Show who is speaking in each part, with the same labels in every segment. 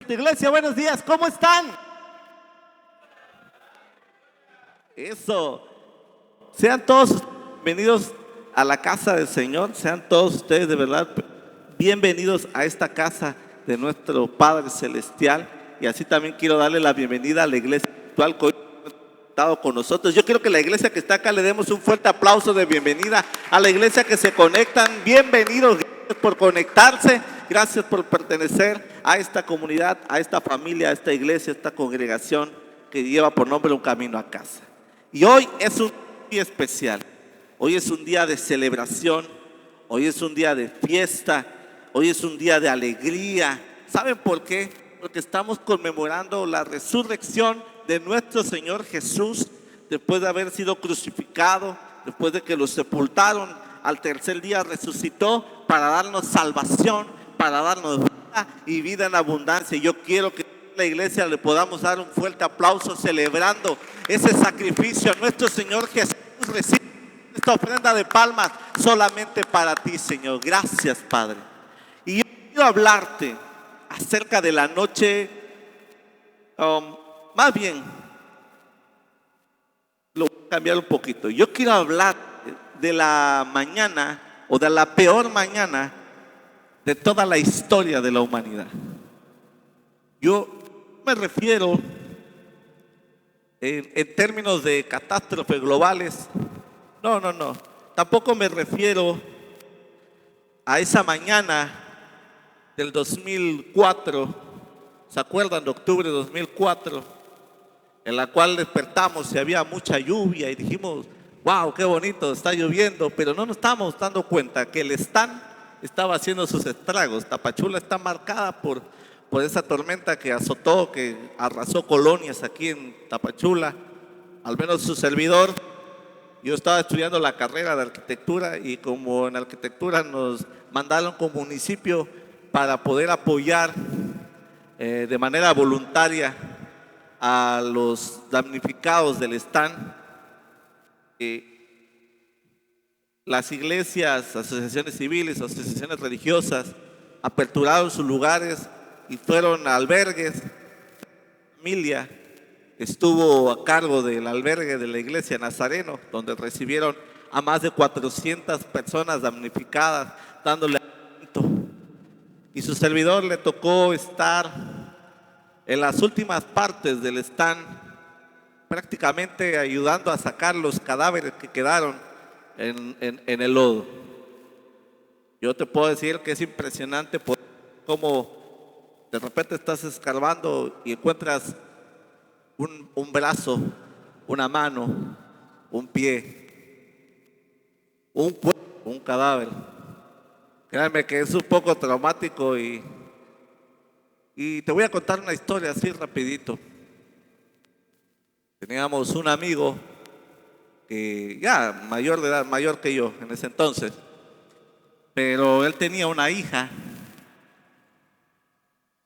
Speaker 1: Iglesia, buenos días, ¿cómo están? Eso. Sean todos bienvenidos a la casa del Señor, sean todos ustedes de verdad bienvenidos a esta casa de nuestro Padre Celestial. Y así también quiero darle la bienvenida a la iglesia actual que hoy ha estado con nosotros. Yo quiero que la iglesia que está acá le demos un fuerte aplauso de bienvenida a la iglesia que se conectan. Bienvenidos, gracias por conectarse, gracias por pertenecer a esta comunidad, a esta familia, a esta iglesia, a esta congregación que lleva por nombre Un Camino a Casa. Y hoy es un día especial, hoy es un día de celebración, hoy es un día de fiesta, hoy es un día de alegría. ¿Saben por qué? Porque estamos conmemorando la resurrección de nuestro Señor Jesús después de haber sido crucificado, después de que lo sepultaron, al tercer día resucitó para darnos salvación, para darnos vida y vida en abundancia. Y yo quiero que la iglesia le podamos dar un fuerte aplauso celebrando ese sacrificio a nuestro Señor Jesús. Recibe esta ofrenda de palmas solamente para ti, Señor. Gracias, Padre. Y yo quiero hablarte acerca de la noche, más bien lo voy a cambiar un poquito. Yo quiero hablar de la mañana o de la peor mañana de toda la historia de la humanidad. Yo me refiero en términos de catástrofes globales. No. Tampoco me refiero a esa mañana del 2004. ¿Se acuerdan de octubre de 2004? En la cual despertamos y había mucha lluvia y dijimos, wow, qué bonito, está lloviendo. Pero no nos estábamos dando cuenta que el stand estaba haciendo sus estragos. Tapachula está marcada por esa tormenta que azotó, que arrasó colonias aquí en Tapachula. Al menos su servidor, yo estaba estudiando la carrera de arquitectura y como en arquitectura nos mandaron como municipio para poder apoyar de manera voluntaria a los damnificados del stand. Las iglesias, asociaciones civiles, asociaciones religiosas aperturaron sus lugares y fueron a albergues. La familia estuvo a cargo del albergue de la iglesia Nazareno, donde recibieron a más de 400 personas damnificadas, dándole alimento. Y su servidor le tocó estar en las últimas partes del stand, prácticamente ayudando a sacar los cadáveres que quedaron en el lodo. Yo te puedo decir que es impresionante cómo de repente estás escarbando y encuentras un brazo, una mano, un pie, un cuerpo, un cadáver. Créanme que es un poco traumático y te voy a contar una historia así rapidito. Teníamos un amigo que ya mayor de edad, mayor que yo en ese entonces, pero él tenía una hija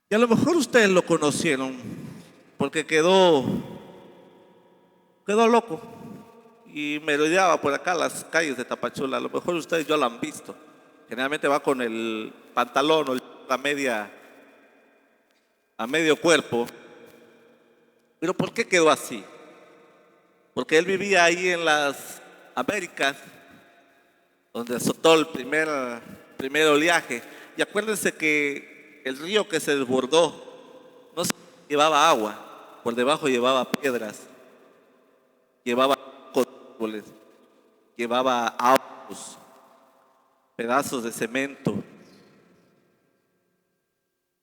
Speaker 1: y a lo mejor ustedes lo conocieron porque quedó loco y merodeaba por acá las calles de Tapachula. A lo mejor ustedes ya lo han visto. Generalmente va con el pantalón o la media a medio cuerpo. Pero ¿por qué quedó así? Porque él vivía ahí en las Américas, donde azotó el primer oleaje. Y acuérdense que el río que se desbordó no llevaba agua, por debajo llevaba piedras, llevaba árboles, llevaba autos, pedazos de cemento.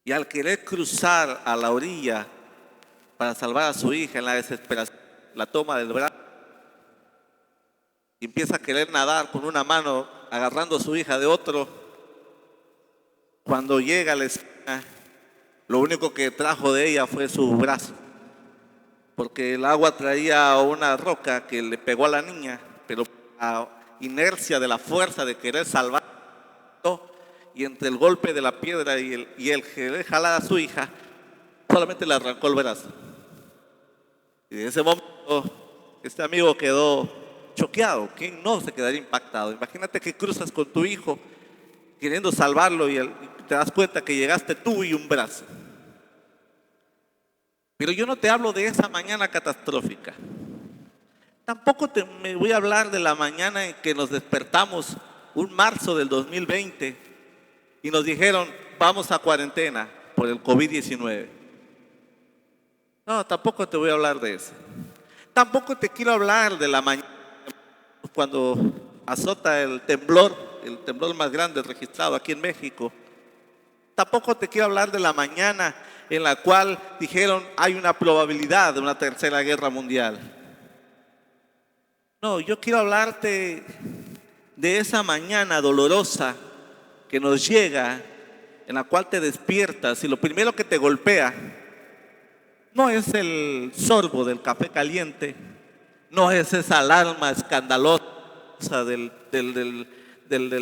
Speaker 1: Y al querer cruzar a la orilla para salvar a su hija en la desesperación, la toma del brazo y empieza a querer nadar con una mano agarrando a su hija de otro. Cuando llega a la esquina, lo único que trajo de ella fue su brazo, porque el agua traía una roca que le pegó a la niña, pero la inercia de la fuerza de querer salvar, y entre el golpe de la piedra y el querer jalar a su hija, solamente le arrancó el brazo. Y en ese momento este amigo quedó choqueado. ¿Quién no se quedaría impactado? Imagínate que cruzas con tu hijo queriendo salvarlo y te das cuenta que llegaste tú y un brazo. Pero yo no te hablo de esa mañana catastrófica. Tampoco me voy a hablar de la mañana en que nos despertamos un marzo del 2020 y nos dijeron, vamos a cuarentena por el COVID-19. No, tampoco te voy a hablar de eso. Tampoco te quiero hablar de la mañana cuando azota el temblor más grande registrado aquí en México. Tampoco te quiero hablar de la mañana en la cual dijeron hay una probabilidad de una tercera guerra mundial. No, yo quiero hablarte de esa mañana dolorosa que nos llega, en la cual te despiertas y lo primero que te golpea no es el sorbo del café caliente, no es esa alarma escandalosa del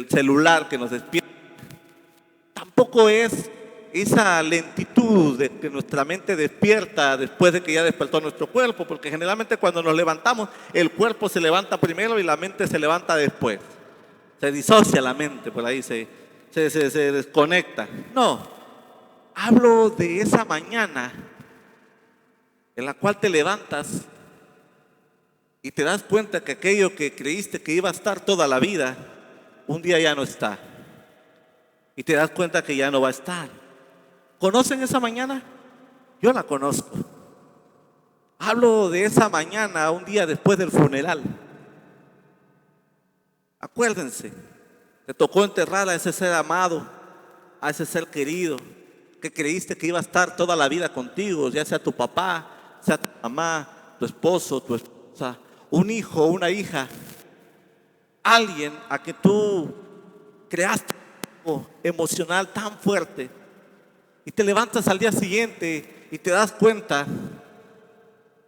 Speaker 1: celular que nos despierta, tampoco es esa lentitud de que nuestra mente despierta después de que ya despertó nuestro cuerpo, porque generalmente cuando nos levantamos el cuerpo se levanta primero y la mente se levanta después. Se disocia la mente, por ahí se desconecta. No, hablo de esa mañana en la cual te levantas y te das cuenta que aquello que creíste que iba a estar toda la vida, un día ya no está. Y te das cuenta que ya no va a estar. ¿Conocen esa mañana? Yo la conozco. Hablo de esa mañana, un día después del funeral. Acuérdense, te tocó enterrar a ese ser amado, a ese ser querido, que creíste que iba a estar toda la vida contigo, ya sea tu papá, sea tu mamá, tu esposo, tu esposa, un hijo, una hija, alguien a que tú creaste algo emocional tan fuerte y te levantas al día siguiente y te das cuenta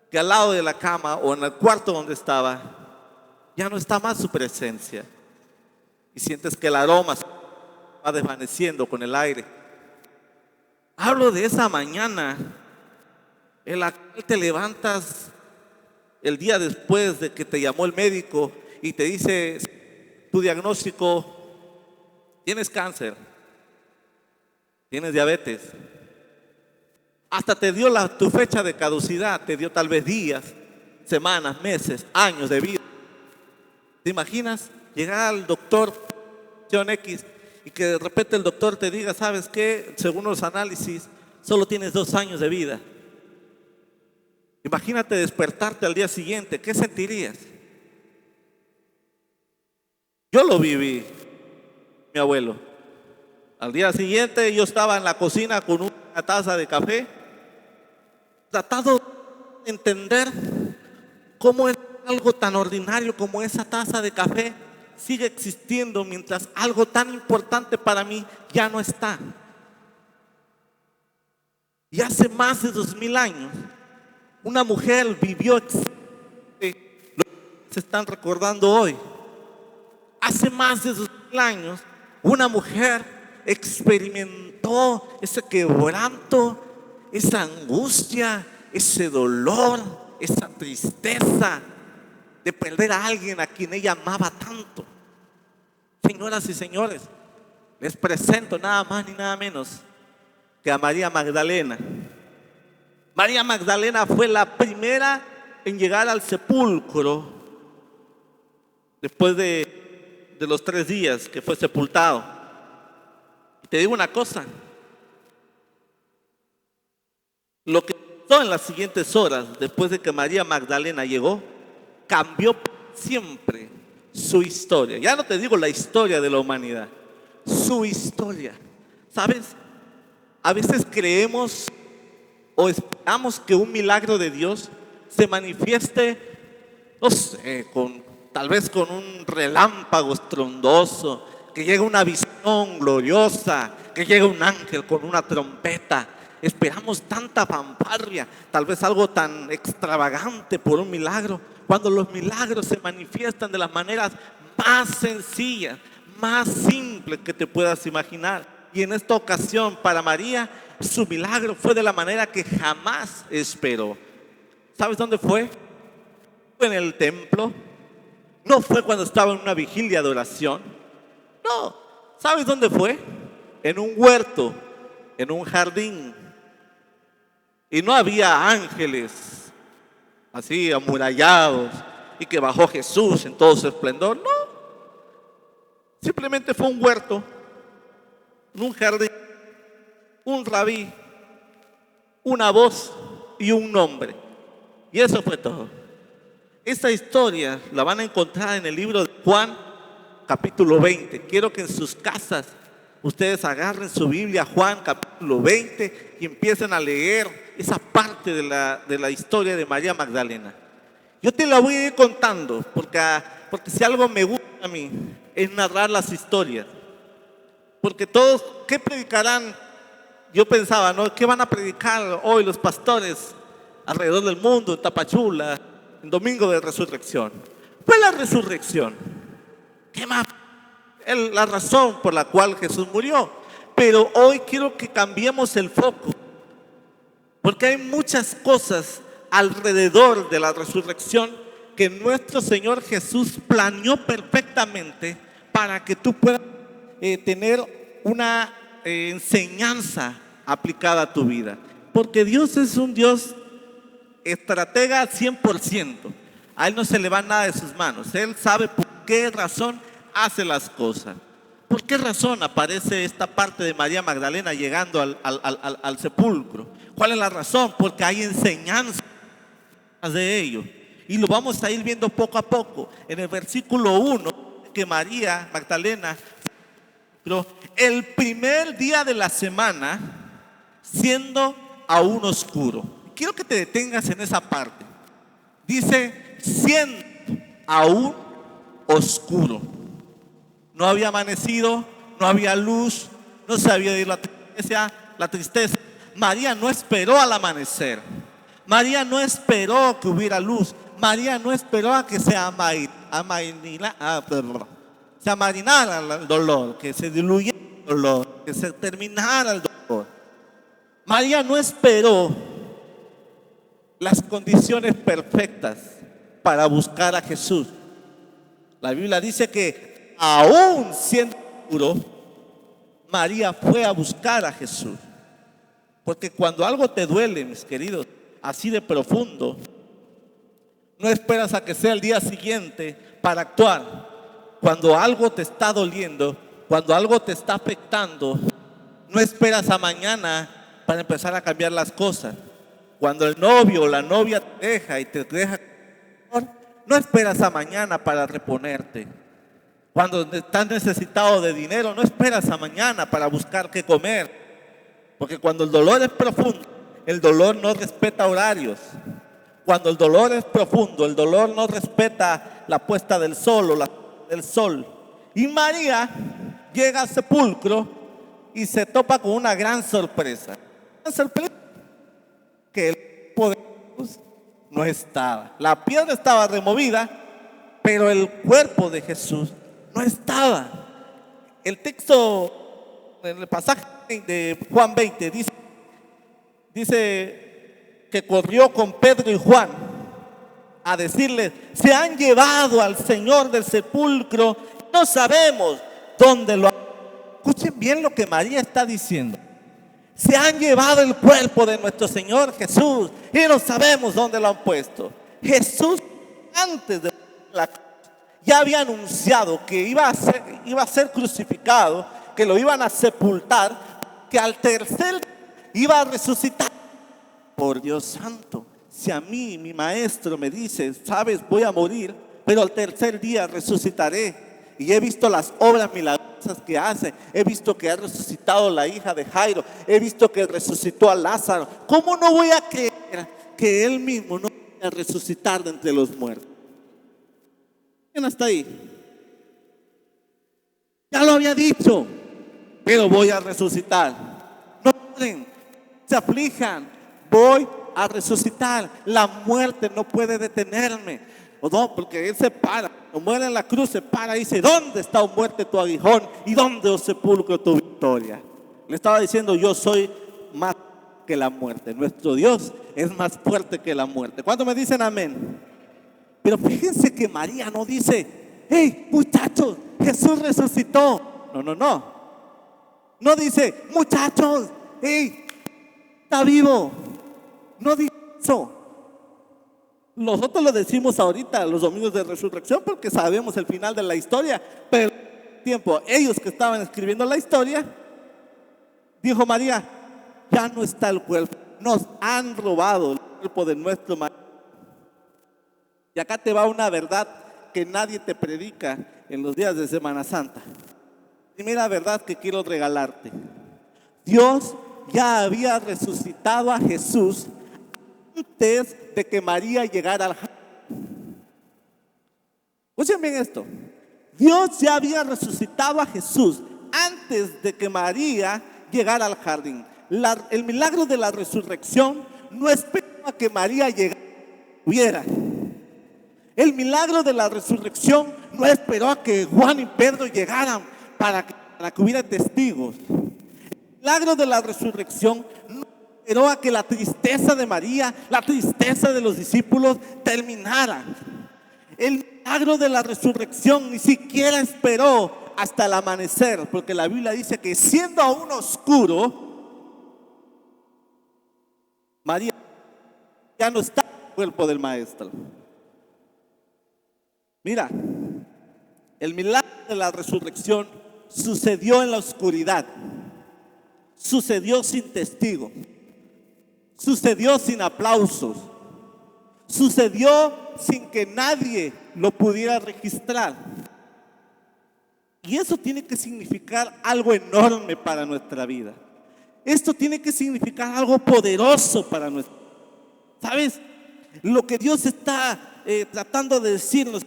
Speaker 1: que al lado de la cama o en el cuarto donde estaba ya no está más su presencia y sientes que el aroma se va desvaneciendo con el aire. Hablo de esa mañana en la cual te levantas el día después de que te llamó el médico y te dice tu diagnóstico: tienes cáncer, tienes diabetes. Hasta te dio tu fecha de caducidad, te dio tal vez días, semanas, meses, años de vida. ¿Te imaginas llegar al doctor X y que de repente el doctor te diga: ¿sabes qué? Según los análisis, solo tienes 2 años de vida. Imagínate despertarte al día siguiente, ¿qué sentirías? Yo lo viví, mi abuelo. Al día siguiente yo estaba en la cocina con una taza de café, tratando de entender cómo es algo tan ordinario como esa taza de café sigue existiendo mientras algo tan importante para mí ya no está. Y hace más de 2000 años, una mujer vivió lo que se están recordando hoy. Hace más de 2000 años, una mujer experimentó ese quebranto, esa angustia, ese dolor, esa tristeza de perder a alguien a quien ella amaba tanto. Señoras y señores, les presento nada más ni nada menos que a María Magdalena. María Magdalena fue la primera en llegar al sepulcro después de los 3 días que fue sepultado. Y te digo una cosa, lo que pasó en las siguientes horas después de que María Magdalena llegó cambió siempre su historia. Ya no te digo la historia de la humanidad, su historia. ¿Sabes? A veces creemos o esperamos que un milagro de Dios se manifieste, no sé, tal vez con un relámpago estrondoso, que llegue una visión gloriosa, que llegue un ángel con una trompeta. Esperamos tanta fanfarria, tal vez algo tan extravagante por un milagro, cuando los milagros se manifiestan de las maneras más sencillas, más simples que te puedas imaginar. Y en esta ocasión, para María, su milagro fue de la manera que jamás esperó. ¿Sabes dónde fue? Fue en el templo. No fue cuando estaba en una vigilia de oración. No. ¿Sabes dónde fue? En un huerto, en un jardín. Y no había ángeles así amurallados y que bajó Jesús en todo su esplendor. No, simplemente fue un huerto, un jardín, un rabí, una voz y un nombre. Y eso fue todo. Esta historia la van a encontrar en el libro de Juan, capítulo 20. Quiero que en sus casas ustedes agarren su Biblia, Juan, capítulo 20, y empiecen a leer esa parte de la historia de María Magdalena. Yo te la voy a ir contando, porque si algo me gusta a mí es narrar las historias. Porque todos, ¿qué predicarán? Yo pensaba, ¿no? ¿Qué van a predicar hoy los pastores alrededor del mundo, en Tapachula, en Domingo de Resurrección? Pues la resurrección. ¿Qué más? La razón por la cual Jesús murió. Pero hoy quiero que cambiemos el foco, porque hay muchas cosas alrededor de la resurrección que nuestro Señor Jesús planeó perfectamente para que tú puedas tener una enseñanza aplicada a tu vida. Porque Dios es un Dios estratega al 100%. A Él no se le va nada de sus manos. Él sabe por qué razón hace las cosas. ¿Por qué razón aparece esta parte de María Magdalena llegando al sepulcro? ¿Cuál es la razón? Porque hay enseñanzas de ello. Y lo vamos a ir viendo poco a poco. En el versículo 1, que María Magdalena, el primer día de la semana, siendo aún oscuro. Quiero que te detengas en esa parte. Dice, siendo aún oscuro. No había amanecido, no había luz, no se había ido la tristeza. María no esperó al amanecer. María no esperó que hubiera luz. María no esperó a que se amarinara el dolor, que se diluyera el dolor, que se terminara el dolor. María no esperó las condiciones perfectas para buscar a Jesús. La Biblia dice que aún siendo oscuro, María fue a buscar a Jesús. Porque cuando algo te duele, mis queridos, así de profundo, no esperas a que sea el día siguiente para actuar. Cuando algo te está doliendo, cuando algo te está afectando, no esperas a mañana para empezar a cambiar las cosas. Cuando el novio o la novia te deja y te deja, no esperas a mañana para reponerte. Cuando estás necesitado de dinero, no esperas a mañana para buscar qué comer. Porque cuando el dolor es profundo, el dolor no respeta horarios. Cuando el dolor es profundo, el dolor no respeta la puesta del sol o la del sol. Y María llega al sepulcro y se topa con una gran sorpresa. Una sorpresa que el cuerpo de Jesús no estaba. La piedra estaba removida, pero el cuerpo de Jesús no estaba. El texto, en el pasaje de Juan 20, dice que corrió con Pedro y Juan a decirles, se han llevado al Señor del sepulcro, no sabemos dónde lo han. Escuchen bien lo que María está diciendo. Se han llevado el cuerpo de nuestro Señor Jesús y no sabemos dónde lo han puesto. Jesús, antes de la cruz, ya había anunciado que iba a ser crucificado, que lo iban a sepultar, que al tercer día iba a resucitar. Por Dios santo, si a mí mi maestro me dice, sabes, voy a morir, pero al tercer día resucitaré. Y he visto las obras milagrosas que hace. He visto que ha resucitado la hija de Jairo. He visto que resucitó a Lázaro. ¿Cómo no voy a creer que él mismo no va a resucitar de entre los muertos? ¿Quién está ahí? Ya lo había dicho, pero voy a resucitar. No pueden, se aflijan. Voy a resucitar. La muerte no puede detenerme. O no, porque él se para. O muere en la cruz, se para y dice, ¿dónde está, oh muerte, tu aguijón? ¿Y dónde, oh sepulcro, tu victoria? Le estaba diciendo, yo soy más que la muerte. Nuestro Dios es más fuerte que la muerte. ¿Cuántos me dicen amén? Pero fíjense que María no dice, hey, muchachos, Jesús resucitó. No. No dice, muchachos, hey, está vivo. No dice eso. Nosotros lo decimos ahorita, los domingos de resurrección, porque sabemos el final de la historia, pero al tiempo, ellos que estaban escribiendo la historia, dijo María, ya no está el cuerpo, nos han robado el cuerpo de nuestro marido. Y acá te va una verdad que nadie te predica en los días de Semana Santa. Primera verdad que quiero regalarte. Dios ya había resucitado a Jesús antes de que María llegara al jardín. Escuchen bien esto. Dios ya había resucitado a Jesús antes de que María llegara al jardín. El milagro de la resurrección no esperó a que María llegara. El milagro de la resurrección no esperó a que Juan y Pedro llegaran para que hubiera testigos. El milagro de la resurrección no esperó a que la tristeza de María, la tristeza de los discípulos terminara. El milagro de la resurrección ni siquiera esperó hasta el amanecer, porque la Biblia dice que siendo aún oscuro, María ya no está en el cuerpo del Maestro. Mira, el milagro de la resurrección sucedió en la oscuridad, sucedió sin testigo, sucedió sin aplausos, sucedió sin que nadie lo pudiera registrar. Y eso tiene que significar algo enorme para nuestra vida. Esto tiene que significar algo poderoso para nuestra vida. ¿Sabes? Lo que Dios está tratando de decirnos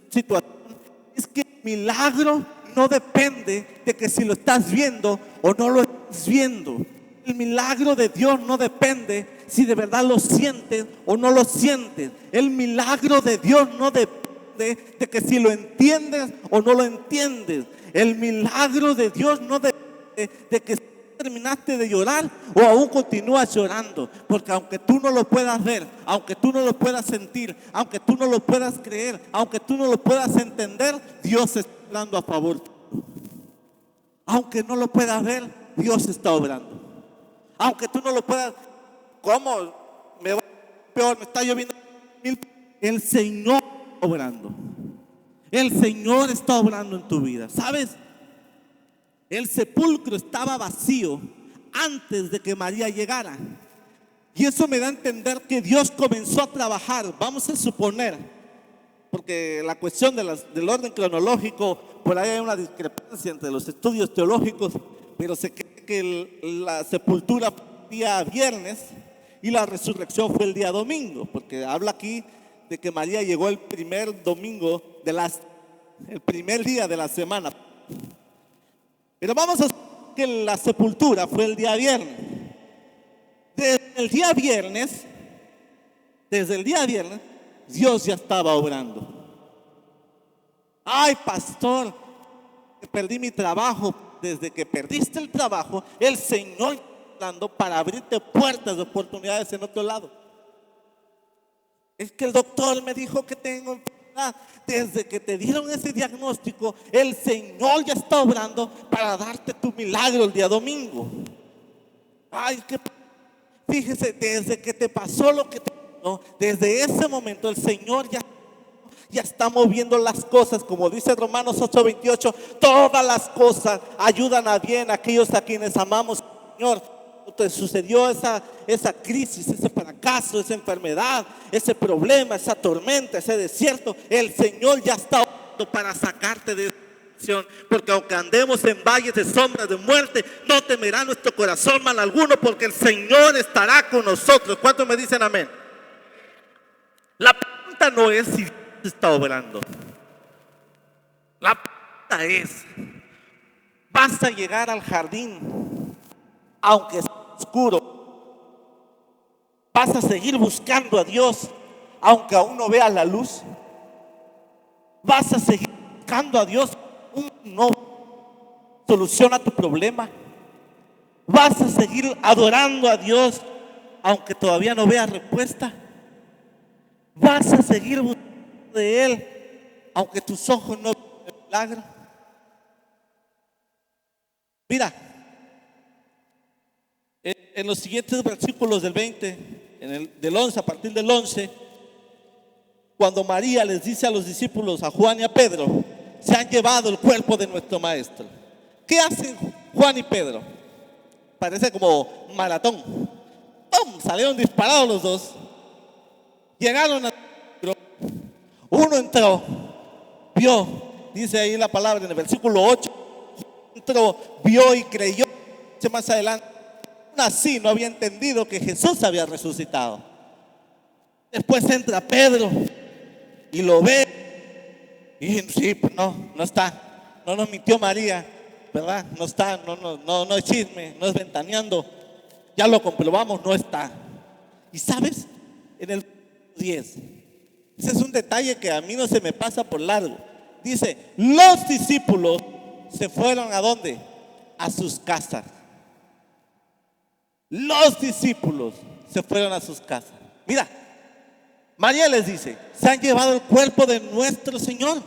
Speaker 1: situación es que el milagro no depende de que si lo estás viendo o no lo estás viendo. El milagro de Dios no depende si de verdad lo sientes o no lo sientes. El milagro de Dios no depende de que si lo entiendes o no lo entiendes. El milagro de Dios no depende de que terminaste de llorar o aún continúas llorando, porque aunque tú no lo puedas ver, aunque tú no lo puedas sentir, aunque tú no lo puedas creer, aunque tú no lo puedas entender, Dios está obrando a favor. Aunque no lo puedas ver, Dios está obrando. Aunque tú no lo puedas, ¿cómo? Me va peor, me está lloviendo. El Señor está obrando. El Señor está obrando en tu vida. ¿Sabes? El sepulcro estaba vacío antes de que María llegara. Y eso me da a entender que Dios comenzó a trabajar. Vamos a suponer, porque la cuestión del orden cronológico, por ahí hay una discrepancia entre los estudios teológicos, pero se cree que la sepultura fue el día viernes y la resurrección fue el día domingo, porque habla aquí de que María llegó el primer domingo el primer día de la semana. Pero vamos a suponer que la sepultura fue el día viernes. Desde el día viernes, Dios ya estaba obrando. Ay, pastor, perdí mi trabajo. Desde que perdiste el trabajo, el Señor está obrando para abrirte puertas de oportunidades en otro lado. Es que el doctor me dijo que tengo enfermedad. Desde que te dieron ese diagnóstico, el Señor ya está obrando para darte tu milagro el día domingo. Ay, fíjese, desde que te pasó lo que te pasó, desde ese momento el Señor ya está moviendo las cosas, como dice Romanos 8:28, todas las cosas ayudan a bien a aquellos a quienes amamos al Señor. Te sucedió esa crisis, ese fracaso, esa enfermedad, ese problema, esa tormenta, ese desierto, el Señor ya está obrando para sacarte de esa situación, porque aunque andemos en valles de sombras de muerte, no temerá nuestro corazón mal alguno, porque el Señor estará con nosotros. ¿Cuántos me dicen amén? La pregunta no es si Dios está obrando. La pregunta es, ¿vas a llegar al jardín aunque sea oscuro? ¿Vas a seguir buscando a Dios aunque aún no veas la luz? ¿Vas a seguir buscando a Dios no soluciona tu problema? ¿Vas a seguir adorando a Dios aunque todavía no veas respuesta? ¿Vas a seguir buscando de Él aunque tus ojos no vean el milagro? Mira, en los siguientes versículos del 20
Speaker 2: del 11, a partir del 11, cuando María les dice a los discípulos, a Juan y a Pedro, se han llevado el cuerpo de nuestro maestro. ¿Qué hacen Juan y Pedro? Parece como maratón. ¡Pum! Salieron disparados los dos. Llegaron a... Uno entró, vio, dice ahí la palabra en el versículo 8, entró, vio y creyó. Más adelante, aún así no había entendido que Jesús había resucitado. Después entra Pedro y lo ve y dice, sí, pues no está, no nos mintió María, ¿verdad? No está, no es chisme, no es ventaneando, ya lo comprobamos, no está. Y sabes, en el 10, ese es un detalle que a mí no se me pasa por largo. Dice, los discípulos se fueron ¿a dónde? A sus casas. Los discípulos se fueron a sus casas. Mira, María les dice, se han llevado el cuerpo de nuestro Señor.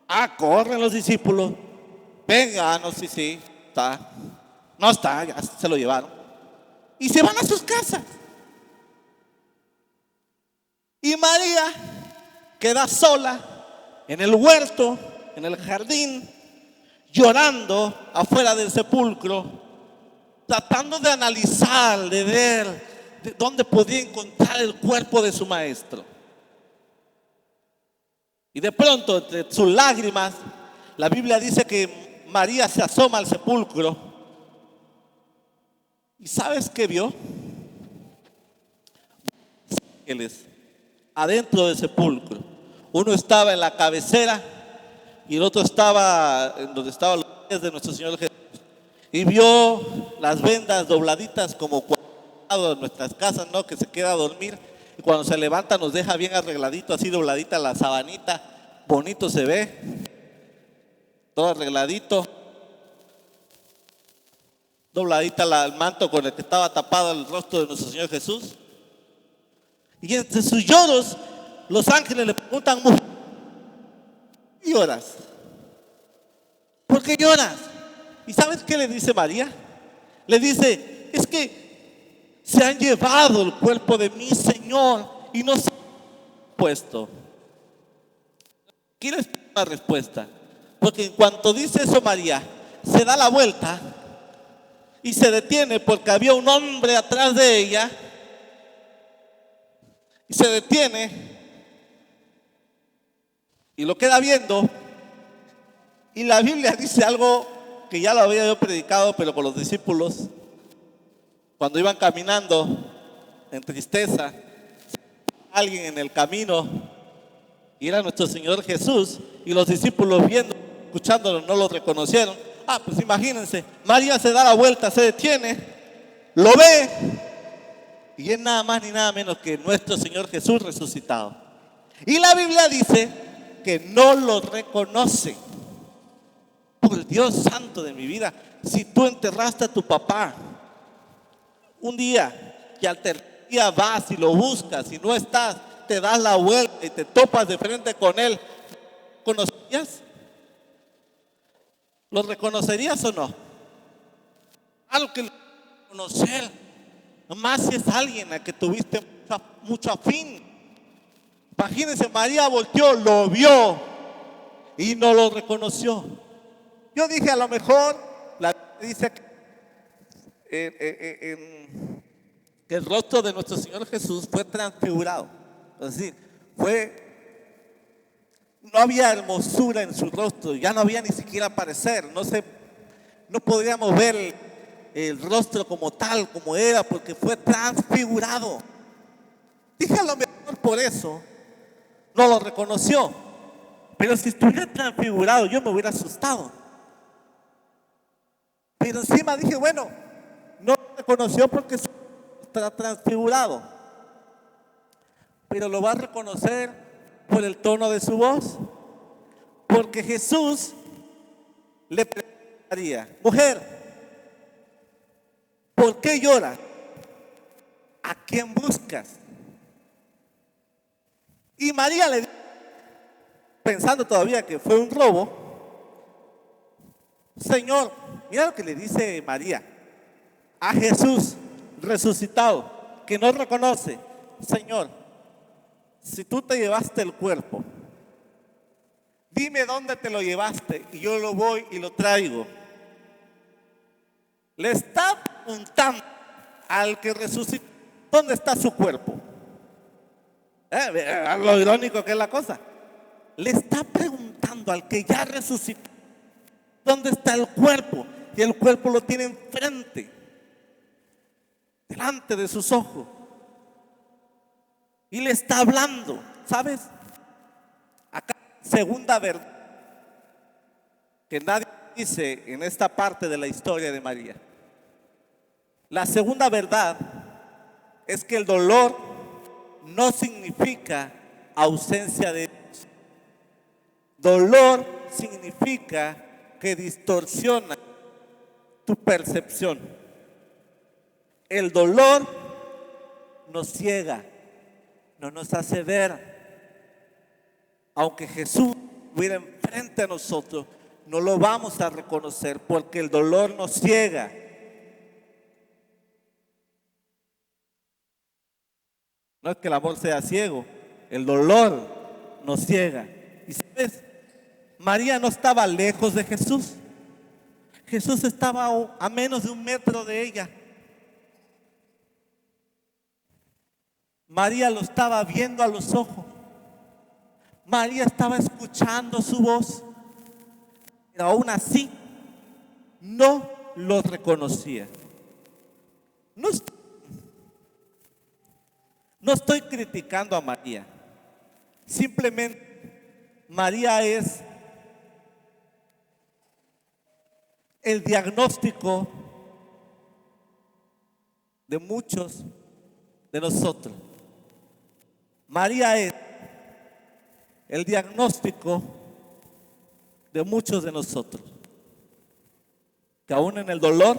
Speaker 2: Ah, corren los discípulos. Venga, no sé si está. No está, ya se lo llevaron. Y se van a sus casas. Y María queda sola en el huerto, en el jardín, llorando afuera del sepulcro, tratando de analizar, de ver de dónde podía encontrar el cuerpo de su maestro. Y de pronto, entre sus lágrimas, la Biblia dice que María se asoma al sepulcro. ¿Y sabes qué vio? Ángeles adentro del sepulcro. Uno estaba en la cabecera y el otro estaba en donde estaban los pies de nuestro Señor Jesús. Y vio las vendas dobladitas como cuando en nuestras casas, ¿no? Que se queda a dormir y cuando se levanta nos deja bien arregladito, así dobladita la sabanita, bonito se ve, todo arregladito, dobladita el manto con el que estaba tapado el rostro de nuestro Señor Jesús. Y entre sus lloros, los ángeles le preguntan, ¿por qué lloras? ¿Por qué lloras? ¿Y sabes qué le dice María? Le dice, es que se han llevado el cuerpo de mi Señor y no se han puesto. ¿Quieres una respuesta? Porque en cuanto dice eso María, se da la vuelta y se detiene porque había un hombre atrás de ella. Y se detiene y lo queda viendo. Y la Biblia dice algo que ya lo había yo predicado, pero con los discípulos, cuando iban caminando en tristeza, alguien en el camino, y era nuestro Señor Jesús, y los discípulos viendo, escuchándolo, no lo reconocieron. Ah, pues imagínense, María se da la vuelta, se detiene, lo ve, y es nada más ni nada menos que nuestro Señor Jesús resucitado. Y la Biblia dice que no lo reconoce. Por Dios santo de mi vida, si tú enterraste a tu papá un día y al tercer día vas y lo buscas y no estás, te das la vuelta y te topas de frente con él, ¿conocerías? ¿Lo reconocerías o no? Algo que conocer, más si es alguien a que tuviste mucho afín. Imagínense, María volteó, lo vio y no lo reconoció. Yo dije, a lo mejor, la dice que el rostro de nuestro Señor Jesús fue transfigurado. Es decir, no había hermosura en su rostro, ya no había ni siquiera parecer, no podíamos ver el rostro como tal, como era, porque fue transfigurado. Dije, a lo mejor por eso no lo reconoció, pero si estuviera transfigurado yo me hubiera asustado. Pero encima dije, bueno, no lo reconoció porque está transfigurado, pero lo va a reconocer por el tono de su voz, porque Jesús le preguntaría, mujer, ¿por qué lloras? ¿A quién buscas? Y María le dijo, pensando todavía que fue un robo, Señor, mira lo que le dice María a Jesús resucitado, que no reconoce, Señor, si tú te llevaste el cuerpo, dime dónde te lo llevaste y yo lo voy y lo traigo. Le está preguntando al que resucitó, ¿dónde está su cuerpo? Lo irónico que es la cosa. Le está preguntando al que ya resucitó, ¿dónde está el cuerpo? Y el cuerpo lo tiene enfrente, delante de sus ojos. Y le está hablando, ¿sabes? Acá, segunda verdad que nadie dice en esta parte de la historia de María. La segunda verdad es que el dolor no significa ausencia de Dios. Dolor significa que distorsiona tu percepción. El dolor nos ciega, no nos hace ver. Aunque Jesús estuviera enfrente a nosotros, no lo vamos a reconocer porque el dolor nos ciega. No es que el amor sea ciego, el dolor nos ciega. Y sabes, María no estaba lejos de Jesús. Jesús estaba a menos de 1 metro de ella. María lo estaba viendo a los ojos. María estaba escuchando su voz. Pero aún así, no lo reconocía. No estoy criticando a María. Simplemente María es el diagnóstico de muchos de nosotros. María es el diagnóstico de muchos de nosotros, que aún en el dolor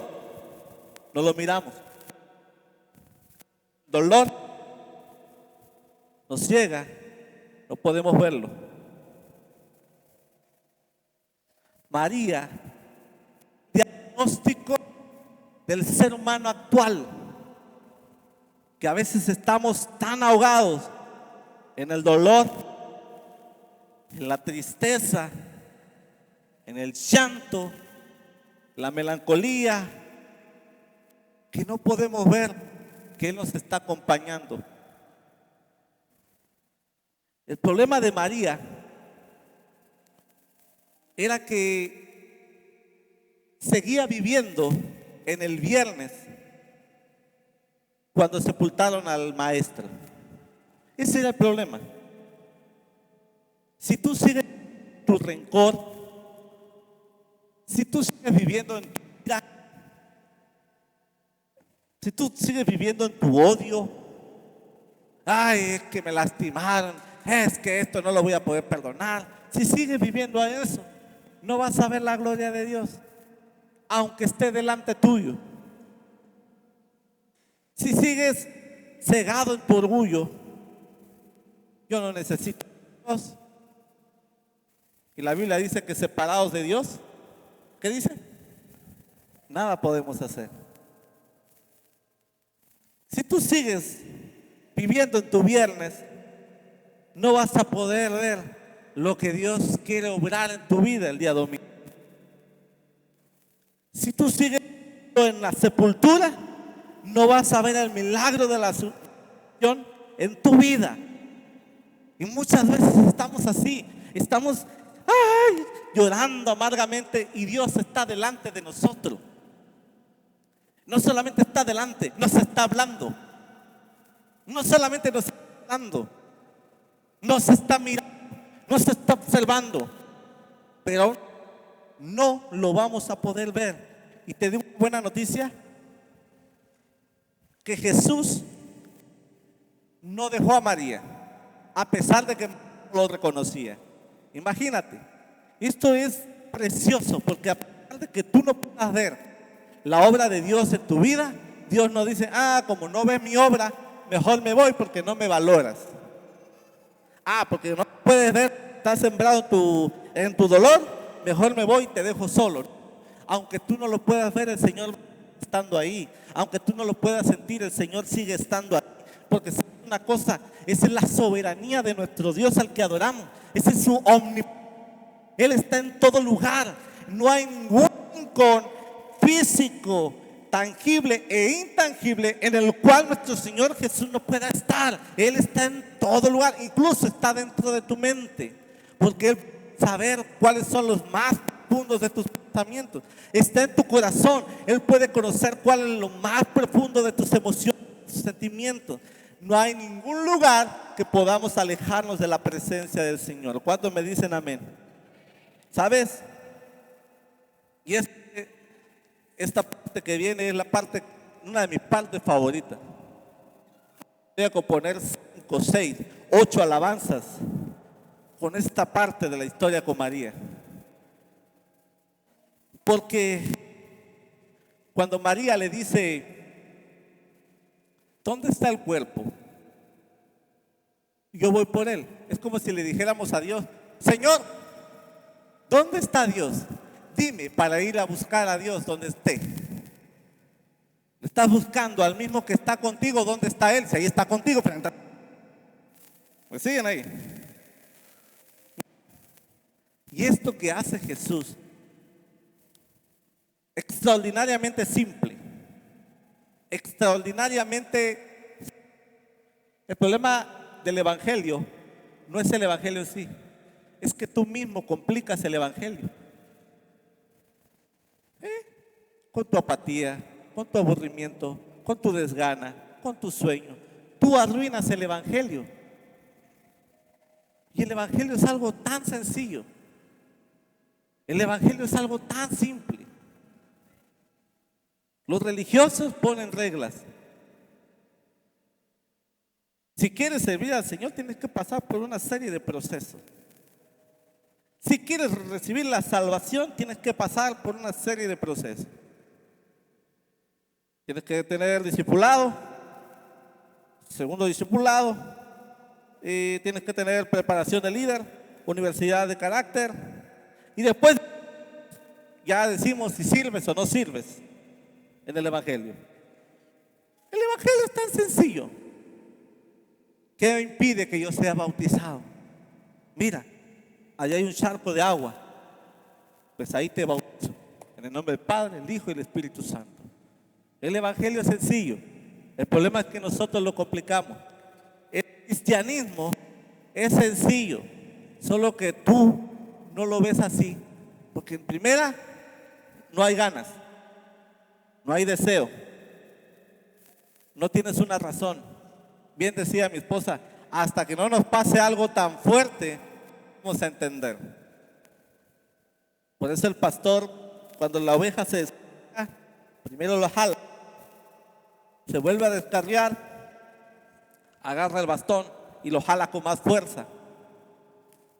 Speaker 2: no lo miramos. Dolor nos ciega, no podemos verlo. María, diagnóstico del ser humano actual, que a veces estamos tan ahogados en el dolor, en la tristeza, en el llanto, la melancolía, que no podemos ver que Él nos está acompañando. El problema de María era que seguía viviendo en el viernes cuando sepultaron al maestro. Ese era el problema. Si tú sigues tu rencor, si tú sigues viviendo en tu ira, si tú sigues viviendo en tu odio, ay, es que me lastimaron, es que esto no lo voy a poder perdonar. Si sigues viviendo a eso, no vas a ver la gloria de Dios, aunque esté delante tuyo. Si sigues cegado en tu orgullo, yo no necesito a Dios. Y la Biblia dice que separados de Dios, ¿qué dice? Nada podemos hacer. Si tú sigues viviendo en tu viernes, no vas a poder ver lo que Dios quiere obrar en tu vida el día domingo. Si tú sigues en la sepultura, no vas a ver el milagro de la resurrección en tu vida. Y muchas veces estamos así, estamos llorando amargamente y Dios está delante de nosotros. No solamente está delante, nos está hablando. No solamente nos está hablando, nos está mirando, nos está observando, pero aún no lo vamos a poder ver. Y te digo una buena noticia, que Jesús no dejó a María, a pesar de que lo reconocía. Imagínate, esto es precioso, porque a pesar de que tú no puedas ver la obra de Dios en tu vida, Dios no dice, como no ves mi obra, mejor me voy porque no me valoras. Porque no puedes ver, estás sembrado en tu dolor, mejor me voy y te dejo solo. Aunque tú no lo puedas ver, el Señor estando ahí. Aunque tú no lo puedas sentir, el Señor sigue estando ahí. Porque es una cosa, esa es la soberanía de nuestro Dios al que adoramos. Ese es su omnipotencia. Él está en todo lugar. No hay ningún rincón físico, tangible e intangible en el cual nuestro Señor Jesús no pueda estar. Él está en todo lugar, incluso está dentro de tu mente, porque Él saber cuáles son los más profundos de tus pensamientos. Está en tu corazón. Él puede conocer cuál es lo más profundo de tus emociones, tus sentimientos. No hay ningún lugar que podamos alejarnos de la presencia del Señor. ¿Cuántos me dicen amén? ¿Sabes? Y esta parte que viene es una de mis partes favoritas. Voy a componer 5, 6, 8 alabanzas con esta parte de la historia con María. Porque cuando María le dice, ¿dónde está el cuerpo? Yo voy por él. Es como si le dijéramos a Dios, Señor, ¿dónde está Dios? Dime para ir a buscar a Dios donde esté. Estás buscando al mismo que está contigo, ¿dónde está Él? Si ahí está contigo, pues siguen ahí. Y esto que hace Jesús, extraordinariamente simple, extraordinariamente. El problema del Evangelio no es el Evangelio en sí, es que tú mismo complicas el Evangelio. Con tu apatía, con tu aburrimiento, con tu desgana, con tu sueño, tú arruinas el Evangelio. Y el Evangelio es algo tan sencillo. El Evangelio es algo tan simple. Los religiosos ponen reglas. Si quieres servir al Señor, tienes que pasar por una serie de procesos. Si quieres recibir la salvación, tienes que pasar por una serie de procesos. Tienes que tener discipulado, segundo discipulado, y tienes que tener preparación de líder, universidad de carácter, y después ya decimos si sirves o no sirves en el Evangelio. El Evangelio es tan sencillo. ¿Qué impide que yo sea bautizado? Mira, allá hay un charco de agua, pues ahí te bautizo, en el nombre del Padre, el Hijo y el Espíritu Santo. El Evangelio es sencillo. El problema es que nosotros lo complicamos. El cristianismo es sencillo, solo que tú no lo ves así. Porque en primera, no hay ganas, no hay deseo, no tienes una razón. Bien decía mi esposa, hasta que no nos pase algo tan fuerte, vamos a entender. Por eso el pastor, cuando la oveja se descarga, primero lo jala, se vuelve a descarriar, agarra el bastón y lo jala con más fuerza.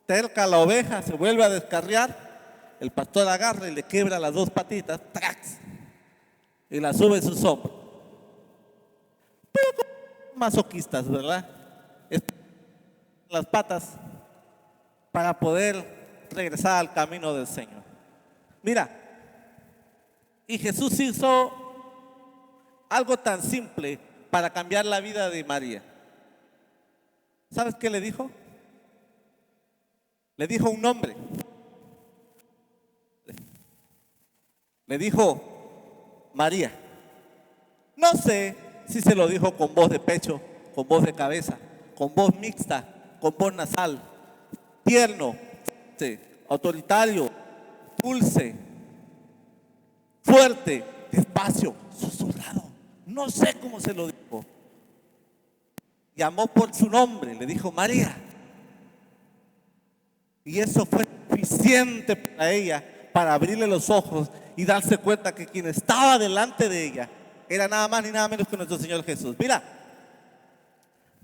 Speaker 2: Cerca a la oveja, se vuelve a descarriar, el pastor agarra y le quiebra las dos patitas, ¡trax!, y la sube en sus hombros. Pero como masoquistas, ¿verdad? Las patas para poder regresar al camino del Señor. Mira, y Jesús hizo algo tan simple para cambiar la vida de María. ¿Sabes qué le dijo? Le dijo un nombre. Le dijo María. No sé si se lo dijo con voz de pecho, con voz de cabeza, con voz mixta, con voz nasal, tierno, autoritario, dulce, fuerte, despacio, susurrado. No sé cómo se lo dijo. Llamó por su nombre, le dijo María. Y eso fue suficiente para ella, para abrirle los ojos y darse cuenta que quien estaba delante de ella era nada más ni nada menos que nuestro Señor Jesús. Mira,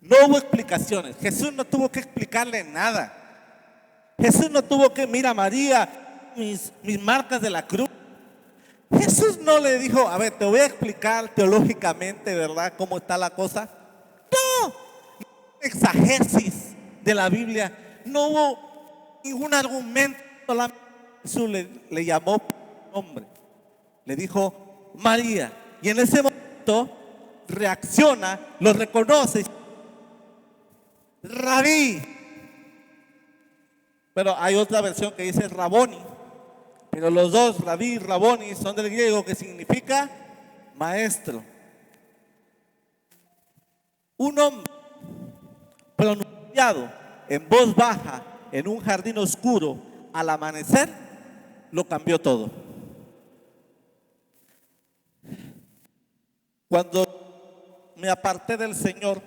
Speaker 2: no hubo explicaciones. Jesús no tuvo que explicarle nada. Jesús no tuvo que, mira María, mis marcas de la cruz. Jesús no le dijo, a ver, te voy a explicar teológicamente, ¿verdad?, cómo está la cosa. No, exagesis de la Biblia. No hubo ningún argumento. Solamente Jesús le llamó por nombre. Le dijo María. Y en ese momento reacciona, lo reconoce. Rabí. Pero hay otra versión que dice Raboni. Pero los dos, Rabí y Raboni, son del griego, que significa maestro. Un hombre pronunciado en voz baja en un jardín oscuro al amanecer lo cambió todo. Cuando me aparté del Señor,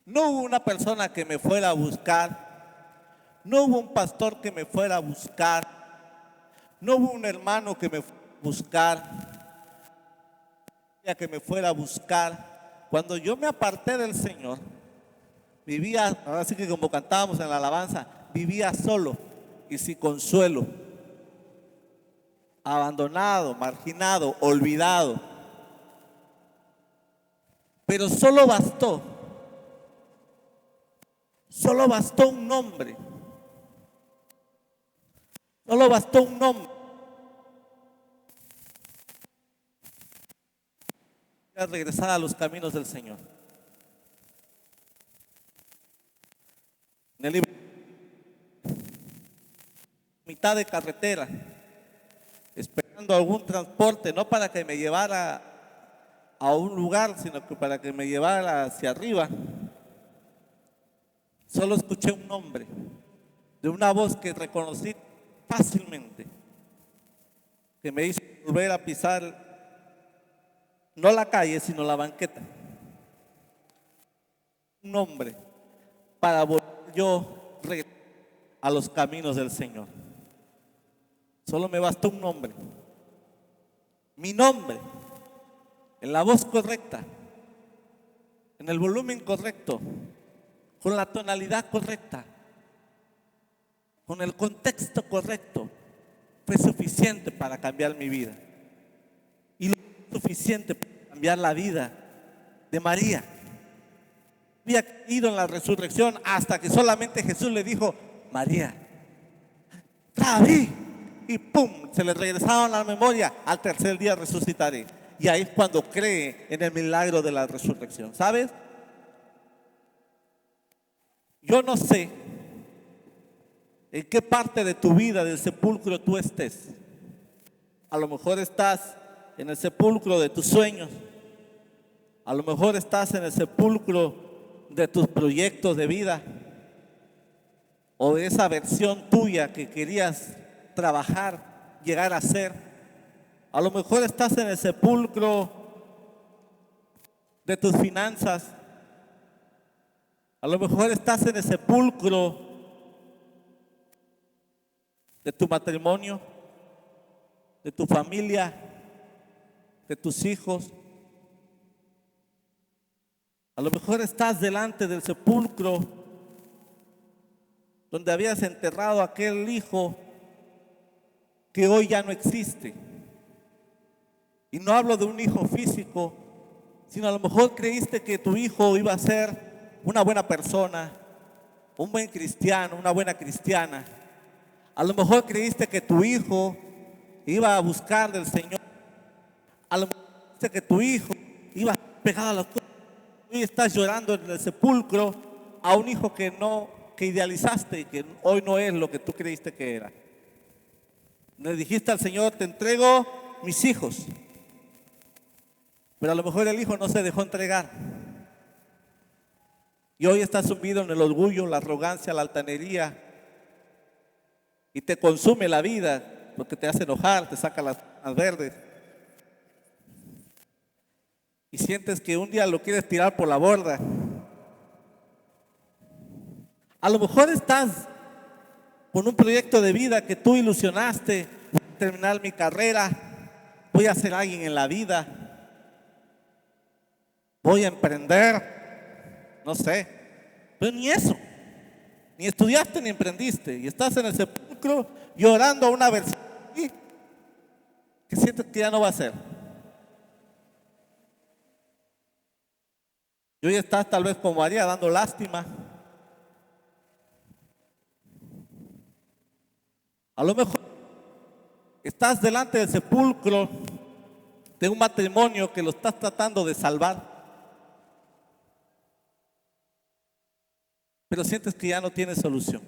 Speaker 2: no hubo una persona que me fuera a buscar, no hubo un pastor que me fuera a buscar, no hubo un hermano que me fuera a buscar, que me fuera a buscar. Cuando yo me aparté del Señor, vivía, ahora sí que como cantábamos en la alabanza, vivía solo y sin consuelo, abandonado, marginado, olvidado. Pero solo bastó un nombre, solo bastó un nombre para regresar a los caminos del Señor. En el libro, mitad de carretera, esperando algún transporte, no para que me llevara a un lugar, sino que para que me llevara hacia arriba, solo escuché un nombre de una voz que reconocí fácilmente, que me hizo volver a pisar no la calle, sino la banqueta. Un nombre para volver yo a los caminos del Señor. Solo me bastó un nombre. Mi nombre, en la voz correcta, en el volumen correcto, con la tonalidad correcta, con el contexto correcto, fue suficiente para cambiar mi vida. Y lo suficiente para cambiar la vida de María. Había creído en la resurrección hasta que solamente Jesús le dijo: María, Rabí, y pum, se le regresaron a la memoria: al tercer día resucitaré. Y ahí es cuando cree en el milagro de la resurrección. ¿Sabes? Yo no sé en qué parte de tu vida del sepulcro tú estés. A lo mejor estás en el sepulcro de tus sueños. A lo mejor estás en el sepulcro de tus proyectos de vida, o de esa versión tuya que querías trabajar, llegar a ser. A lo mejor estás en el sepulcro de tus finanzas. A lo mejor estás en el sepulcro de tu matrimonio, de tu familia, de tus hijos. A lo mejor estás delante del sepulcro donde habías enterrado a aquel hijo que hoy ya no existe. Y no hablo de un hijo físico, sino a lo mejor creíste que tu hijo iba a ser una buena persona, un buen cristiano, una buena cristiana. A lo mejor creíste que tu hijo iba a buscar del Señor. A lo mejor creíste que tu hijo iba a estar pegado a la cruz. Hoy estás llorando en el sepulcro a un hijo que idealizaste y que hoy no es lo que tú creíste que era. Le dijiste al Señor: te entrego mis hijos. Pero a lo mejor el hijo no se dejó entregar. Y hoy estás sumido en el orgullo, la arrogancia, la altanería. Y te consume la vida porque te hace enojar, te saca las verdes. Y sientes que un día lo quieres tirar por la borda. A lo mejor estás con un proyecto de vida que tú ilusionaste: voy a terminar mi carrera, voy a ser alguien en la vida, voy a emprender, no sé. Pero ni eso, ni estudiaste ni emprendiste, y estás en el sepulcro llorando a una versión que sientes que ya no va a ser. Y hoy estás tal vez como María, dando lástima. A lo mejor Estás delante del sepulcro de un matrimonio que lo estás tratando de salvar, pero sientes que ya no tiene solución.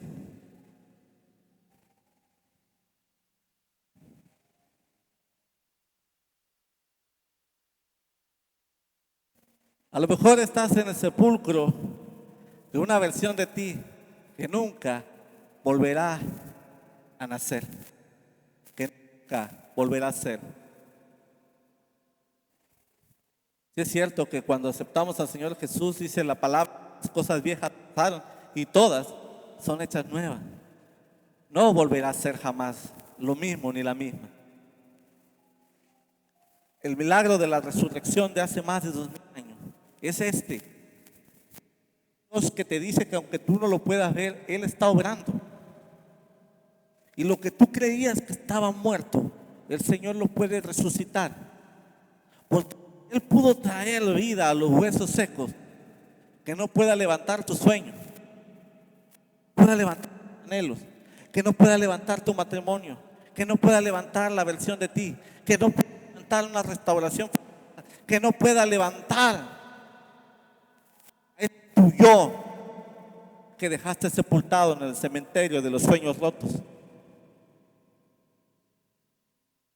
Speaker 2: A lo mejor estás en el sepulcro de una versión de ti que nunca volverá a nacer, que nunca volverá a ser. Sí es cierto que cuando aceptamos al Señor Jesús, dice la palabra, las cosas viejas pasaron y todas son hechas nuevas. No volverá a ser jamás lo mismo ni la misma. El milagro de la resurrección de hace más de 2000 años es este. Dios que te dice que aunque tú no lo puedas ver, Él está obrando. Y lo que tú creías que estaba muerto, el Señor lo puede resucitar. Porque Él pudo traer vida a los huesos secos, que no pueda levantar tu sueño, pueda levantar tus anhelos, que no pueda levantar tu matrimonio, que no pueda levantar la versión de ti, que no pueda levantar una restauración, que no pueda levantar tu yo que dejaste sepultado en el cementerio de los sueños rotos.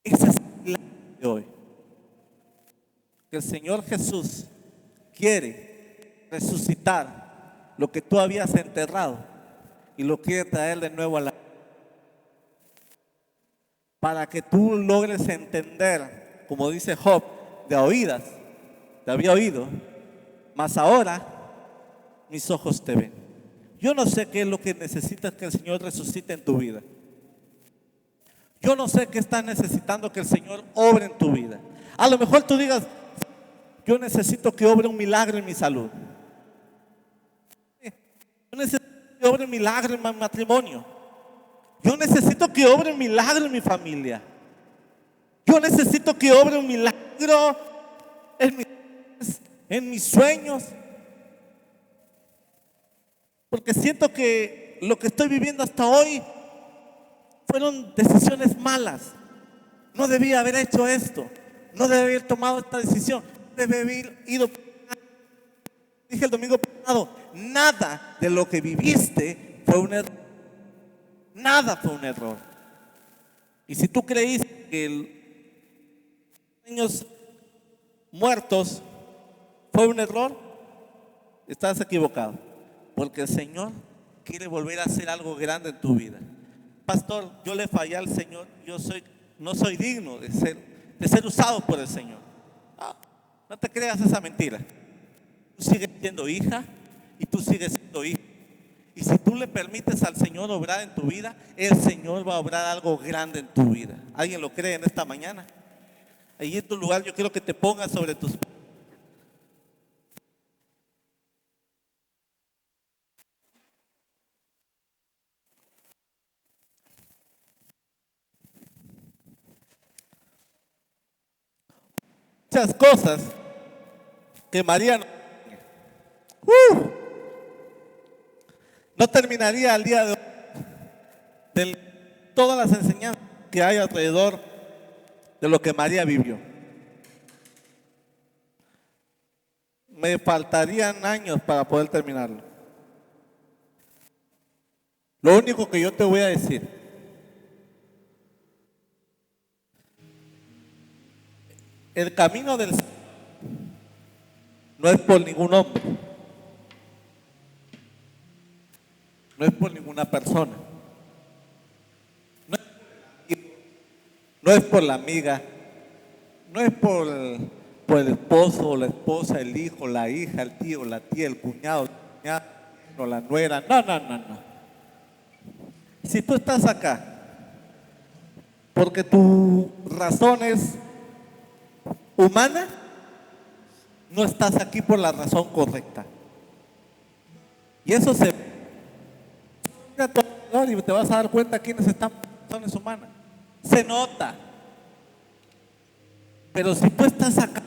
Speaker 2: Ese es el milagro de hoy. Que el Señor Jesús quiere resucitar lo que tú habías enterrado y lo quiere traer de nuevo a la vida, para que tú logres entender, como dice Job, de oídas te había oído, mas ahora mis ojos te ven. Yo no sé qué es lo que necesitas que el Señor resucite en tu vida. Yo no sé qué estás necesitando que el Señor obre en tu vida. A lo mejor tú digas, yo necesito que obre un milagro en mi salud. Yo necesito que obre un milagro en mi matrimonio. Yo necesito que obre un milagro en mi familia. Yo necesito que obre un milagro en mis sueños. Porque siento que lo que estoy viviendo hasta hoy fueron decisiones malas. No debía haber hecho esto. No debía haber tomado esta decisión. Debía haber ido. Dije el domingo pasado, nada de lo que viviste fue un error. Nada fue un error. Y si tú creíste que los niños muertos fue un error, estás equivocado. Porque el Señor quiere volver a hacer algo grande en tu vida. Pastor, yo le fallé al Señor, no soy digno de ser usado por el Señor. No te creas esa mentira. Tú sigues siendo hija y tú sigues siendo hijo. Y si tú le permites al Señor obrar en tu vida, el Señor va a obrar algo grande en tu vida. ¿Alguien lo cree en esta mañana? Ahí en tu lugar yo quiero que te pongas sobre tus pies. Muchas cosas que María no terminaría al día de hoy de todas las enseñanzas que hay alrededor de lo que María vivió. Me faltarían años para poder terminarlo. Lo único que yo te voy a decir, el camino del Señor no es por ningún hombre, no es por ninguna persona, no es por la amiga, no es por el esposo o la esposa, el hijo, la hija, el tío, la tía, el cuñado, o la nuera. No. Si tú estás acá porque tu razón es humana, no estás aquí por la razón correcta. Y eso se mira a tu alrededor y te vas a dar cuenta quiénes están por razones humanas. Se nota. Pero si tú estás acá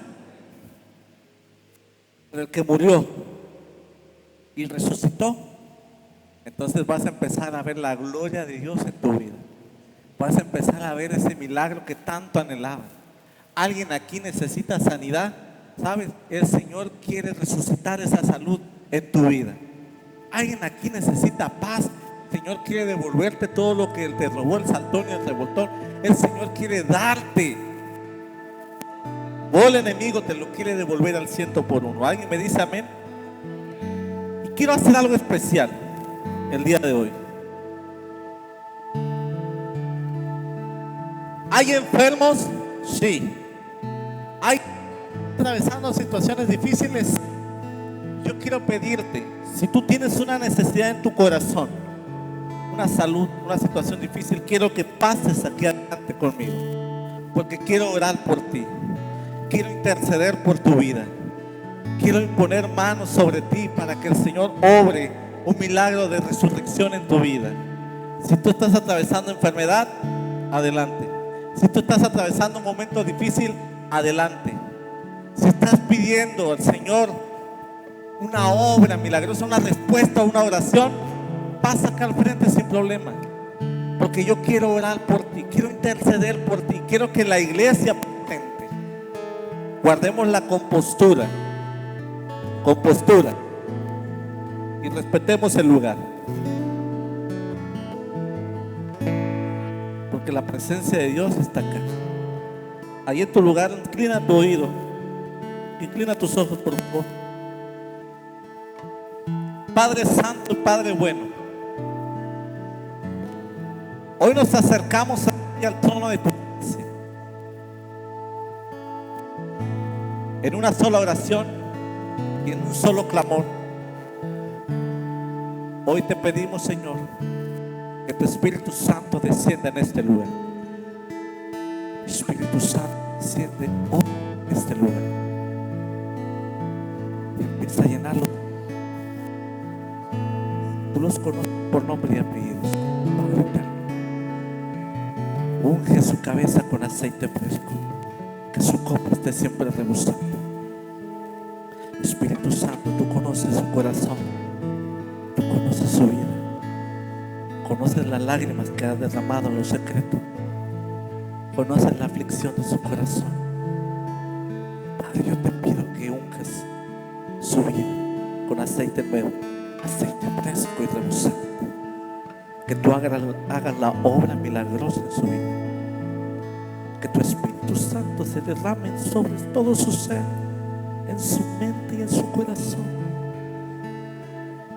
Speaker 2: por el que murió y resucitó, entonces vas a empezar a ver la gloria de Dios en tu vida. vas a empezar a ver ese milagro que tanto anhelaban. Alguien aquí necesita sanidad, ¿sabes? El Señor quiere resucitar esa salud en tu vida. Alguien aquí necesita paz. El Señor quiere devolverte todo lo que te robó el saltón y el revoltón. El Señor quiere darte. O el enemigo te lo quiere devolver al 100 por 1. ¿Alguien me dice amén? Y quiero hacer algo especial el día de hoy. ¿Hay enfermos? Sí. ¿Hay atravesando situaciones difíciles? Yo quiero pedirte, si tú tienes una necesidad en tu corazón, una salud, una situación difícil, quiero que pases aquí adelante conmigo, porque quiero orar por ti, quiero interceder por tu vida, quiero imponer manos sobre ti para que el Señor obre un milagro de resurrección en tu vida. Si tú estás atravesando enfermedad, adelante. Si tú estás atravesando un momento difícil, adelante. Si estás pidiendo al Señor una obra milagrosa, una respuesta a una oración, pasa acá al frente sin problema, porque yo quiero orar por ti, quiero interceder por ti, quiero que la iglesia presente. Guardemos la compostura y respetemos el lugar, porque la presencia de Dios está acá. Ahí en tu lugar, inclina tu oído, inclina tus ojos, por favor. Padre Santo y Padre bueno, hoy nos acercamos al trono de tu presencia en una sola oración y en un solo clamor. Hoy te pedimos, Señor, que tu Espíritu Santo descienda en este lugar. Espíritu Santo, desciende hoy en este lugar y empieza a llenarlo. Tú los conoces por nombre y apellidos, Padre eterno. Unge su cabeza con aceite fresco, que su copa esté siempre rebosando. Espíritu Santo, tú conoces su corazón, tú conoces su vida, conoces las lágrimas que ha derramado en lo secreto, conoces la aflicción de su corazón. Padre, yo te pido que unges su vida con aceite nuevo, aceite fresco y rebosante, que tú hagas la obra milagrosa en su vida, que tu Espíritu Santo se derrame sobre todo su ser, en su mente y en su corazón,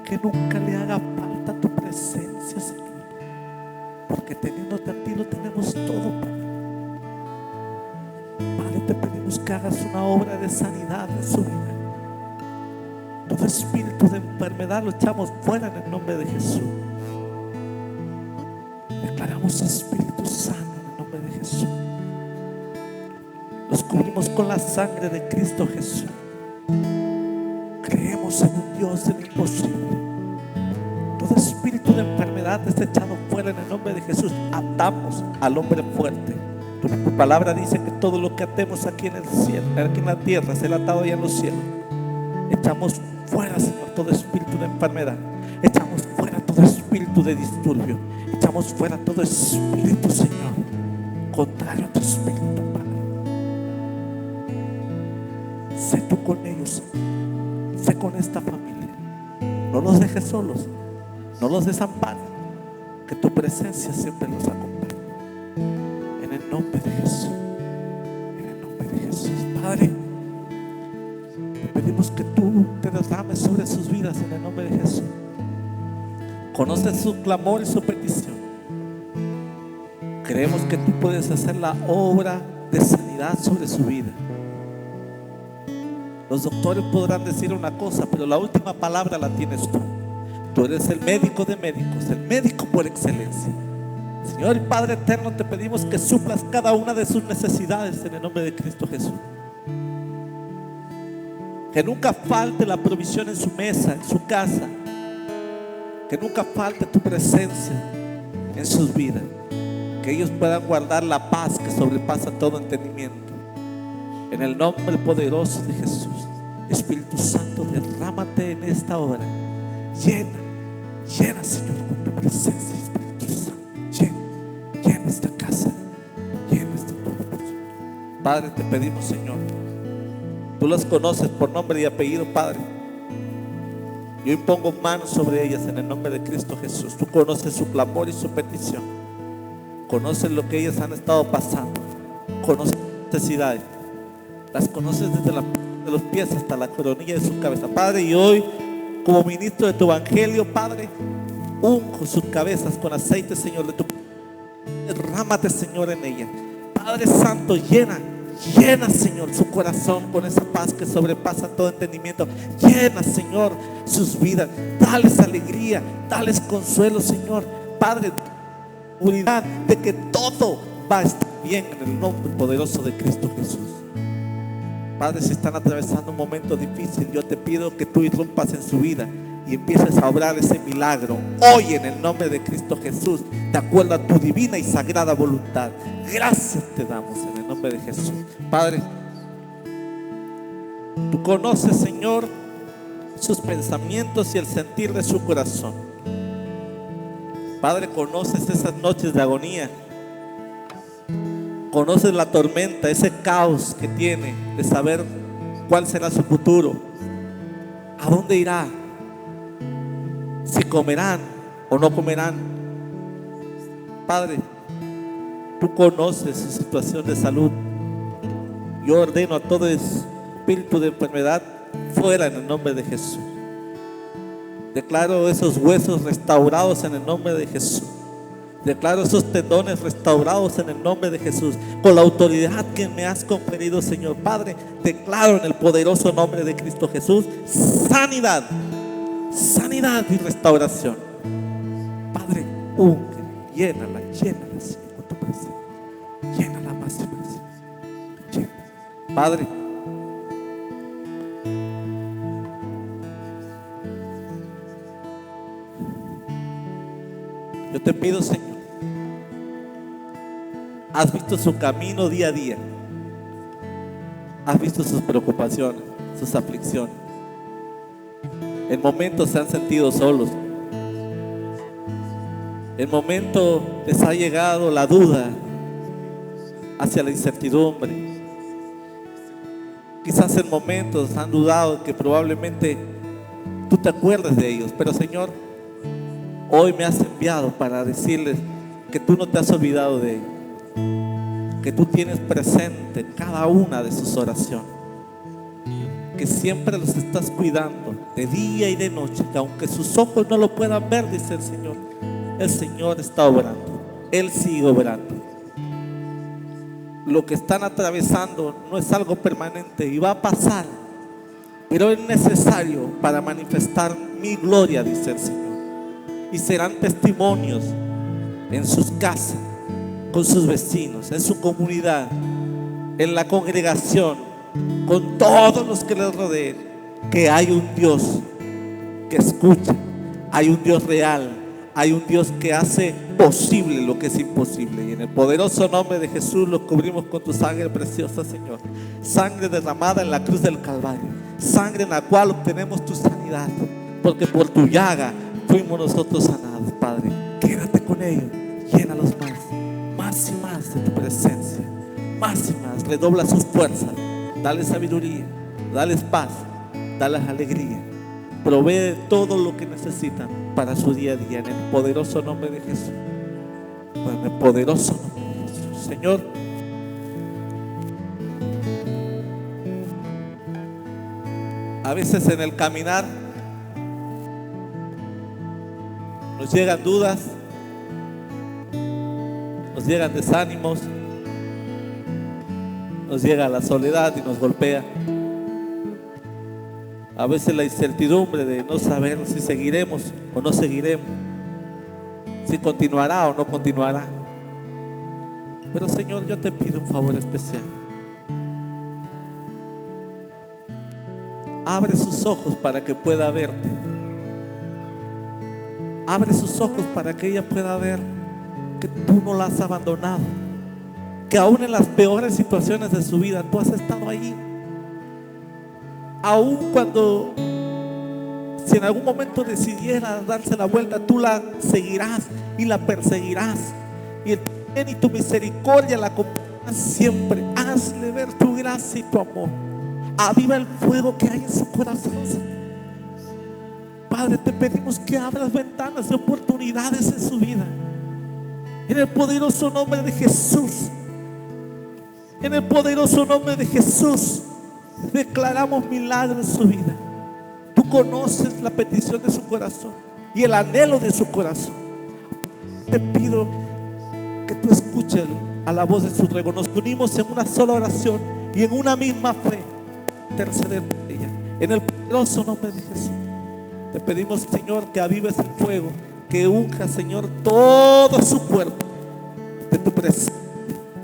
Speaker 2: que nunca le haga falta tu presencia, Señor, porque teniéndote a ti lo tenemos todo, Padre. Padre, te pedimos que hagas una obra de sanidad en su vida. Todo espíritu de enfermedad lo echamos fuera en el nombre de Jesús. Declaramos espíritu sano en el nombre de Jesús. Los cubrimos con la sangre de Cristo Jesús. Creemos en un Dios del imposible. Todo espíritu de enfermedad es echado fuera en el nombre de Jesús. Atamos al hombre fuerte. Tu palabra dice que todo lo que atemos aquí en el cielo, aquí en la tierra, será atado allá en los cielos. Echamos fuera, Señor, todo espíritu de enfermedad. Echamos fuera todo espíritu de disturbio. Echamos fuera todo espíritu, Señor, contrario a tu espíritu, Padre. Sé tú con ellos, sé con esta familia. No los dejes solos, no los desampares, que tu presencia siempre los acompañe. En el nombre de Jesús, en el nombre de Jesús, Padre. Pedimos que tú te derrames sobre sus vidas en el nombre de Jesús. Conoces su clamor y su petición. Creemos que tú puedes hacer la obra de sanidad sobre su vida. Los doctores podrán decir una cosa, pero la última palabra la tienes tú. Tú eres el médico de médicos, el médico por excelencia. Señor y Padre eterno, te pedimos que suplas cada una de sus necesidades en el nombre de Cristo Jesús. Que nunca falte la provisión en su mesa, en su casa. Que nunca falte tu presencia en sus vidas. Que ellos puedan guardar la paz que sobrepasa todo entendimiento. En el nombre poderoso de Jesús. Espíritu Santo, derrámate en esta hora. Llena, Señor, con tu presencia, Espíritu Santo. Llena esta Padre, te pedimos, Señor, tú las conoces por nombre y apellido, Padre. Yo impongo manos sobre ellas en el nombre de Cristo Jesús. Tú conoces su clamor y su petición. Conoces lo que ellas han estado pasando. Conoces sus necesidades. Las conoces desde de los pies hasta la coronilla de su cabeza, Padre. Y hoy, como ministro de tu evangelio, Padre, unjo sus cabezas con aceite, Señor, de tu derrámate, Señor, en ella. Padre Santo, llena, Señor, su corazón con esa paz que sobrepasa todo entendimiento. Llena, Señor, sus vidas. Dales alegría, dales consuelo, Señor. Padre, seguridad de que todo va a estar bien en el nombre poderoso de Cristo Jesús. Padre, si están atravesando un momento difícil, yo te pido que tú irrumpas en su vida y empieces a obrar ese milagro hoy en el nombre de Cristo Jesús, de acuerdo a tu divina y sagrada voluntad. Gracias te damos en el nombre de Jesús. Padre, tú conoces, Señor, sus pensamientos y el sentir de su corazón. Padre, conoces esas noches de agonía. Conoces la tormenta, ese caos que tiene de saber cuál será su futuro, a dónde irá, si comerán o no comerán. Padre, tú conoces su situación de salud. Yo ordeno a todo espíritu de enfermedad fuera en el nombre de Jesús. Declaro esos huesos restaurados en el nombre de Jesús. Declaro esos tendones restaurados en el nombre de Jesús, con la autoridad que me has conferido, Señor. Padre, declaro en el poderoso nombre de Cristo Jesús sanidad, sanidad y restauración. Padre, llénala, Señor, con tu presencia. Llénala más y más. Llénala. Padre, yo te pido, Señor, has visto su camino día a día, has visto sus preocupaciones, sus aflicciones. En momentos se han sentido solos, en momentos les ha llegado la duda hacia la incertidumbre. Quizás en momentos han dudado que probablemente tú te acuerdes de ellos, pero Señor, hoy me has enviado para decirles que tú no te has olvidado de ellos, que tú tienes presente cada una de sus oraciones, que siempre los estás cuidando de día y de noche, que aunque sus ojos no lo puedan ver, dice el Señor está obrando, Él sigue obrando. Lo que están atravesando no es algo permanente y va a pasar, pero es necesario para manifestar mi gloria, dice el Señor. Y serán testimonios en sus casas, con sus vecinos, en su comunidad, en la congregación, con todos los que les rodeen, que hay un Dios que escucha, hay un Dios real, hay un Dios que hace posible lo que es imposible. Y en el poderoso nombre de Jesús los cubrimos con tu sangre preciosa, Señor. Sangre derramada en la cruz del Calvario, sangre en la cual obtenemos tu sanidad, porque por tu llaga fuimos nosotros sanados, Padre. Quédate con ellos, llénalos más y más de tu presencia, más y más. Redobla sus fuerzas, dale sabiduría, dales paz, dales alegría. Provee todo lo que necesitan para su día a día, en el poderoso nombre de Jesús. En el poderoso nombre de Jesús, Señor. A veces en el caminar nos llegan dudas, nos llegan desánimos, nos llega la soledad y nos golpea. A veces la incertidumbre de no saber si seguiremos o no seguiremos, si continuará o no continuará. Pero Señor, yo te pido un favor especial. Abre sus ojos para que pueda verte. Abre sus ojos para que ella pueda ver que tú no la has abandonado, que aún en las peores situaciones de su vida tú has estado allí. Aún cuando, si en algún momento decidiera darse la vuelta, tú la seguirás y la perseguirás, y el bien y tu misericordia la acompañarán siempre. Haz hazle ver tu gracia y tu amor. Aviva el fuego que hay en su corazón. Padre, te pedimos que abras ventanas de oportunidades en su vida. En el poderoso nombre de Jesús. En el poderoso nombre de Jesús. Declaramos milagros en su vida. Tú conoces la petición de su corazón y el anhelo de su corazón. Te pido que tú escuches a la voz de su ruego. Nos unimos en una sola oración y en una misma fe. Interceder por ella. En el poderoso nombre de Jesús. Te pedimos, Señor, que avives el fuego, que unja, Señor, todo su cuerpo de tu presencia.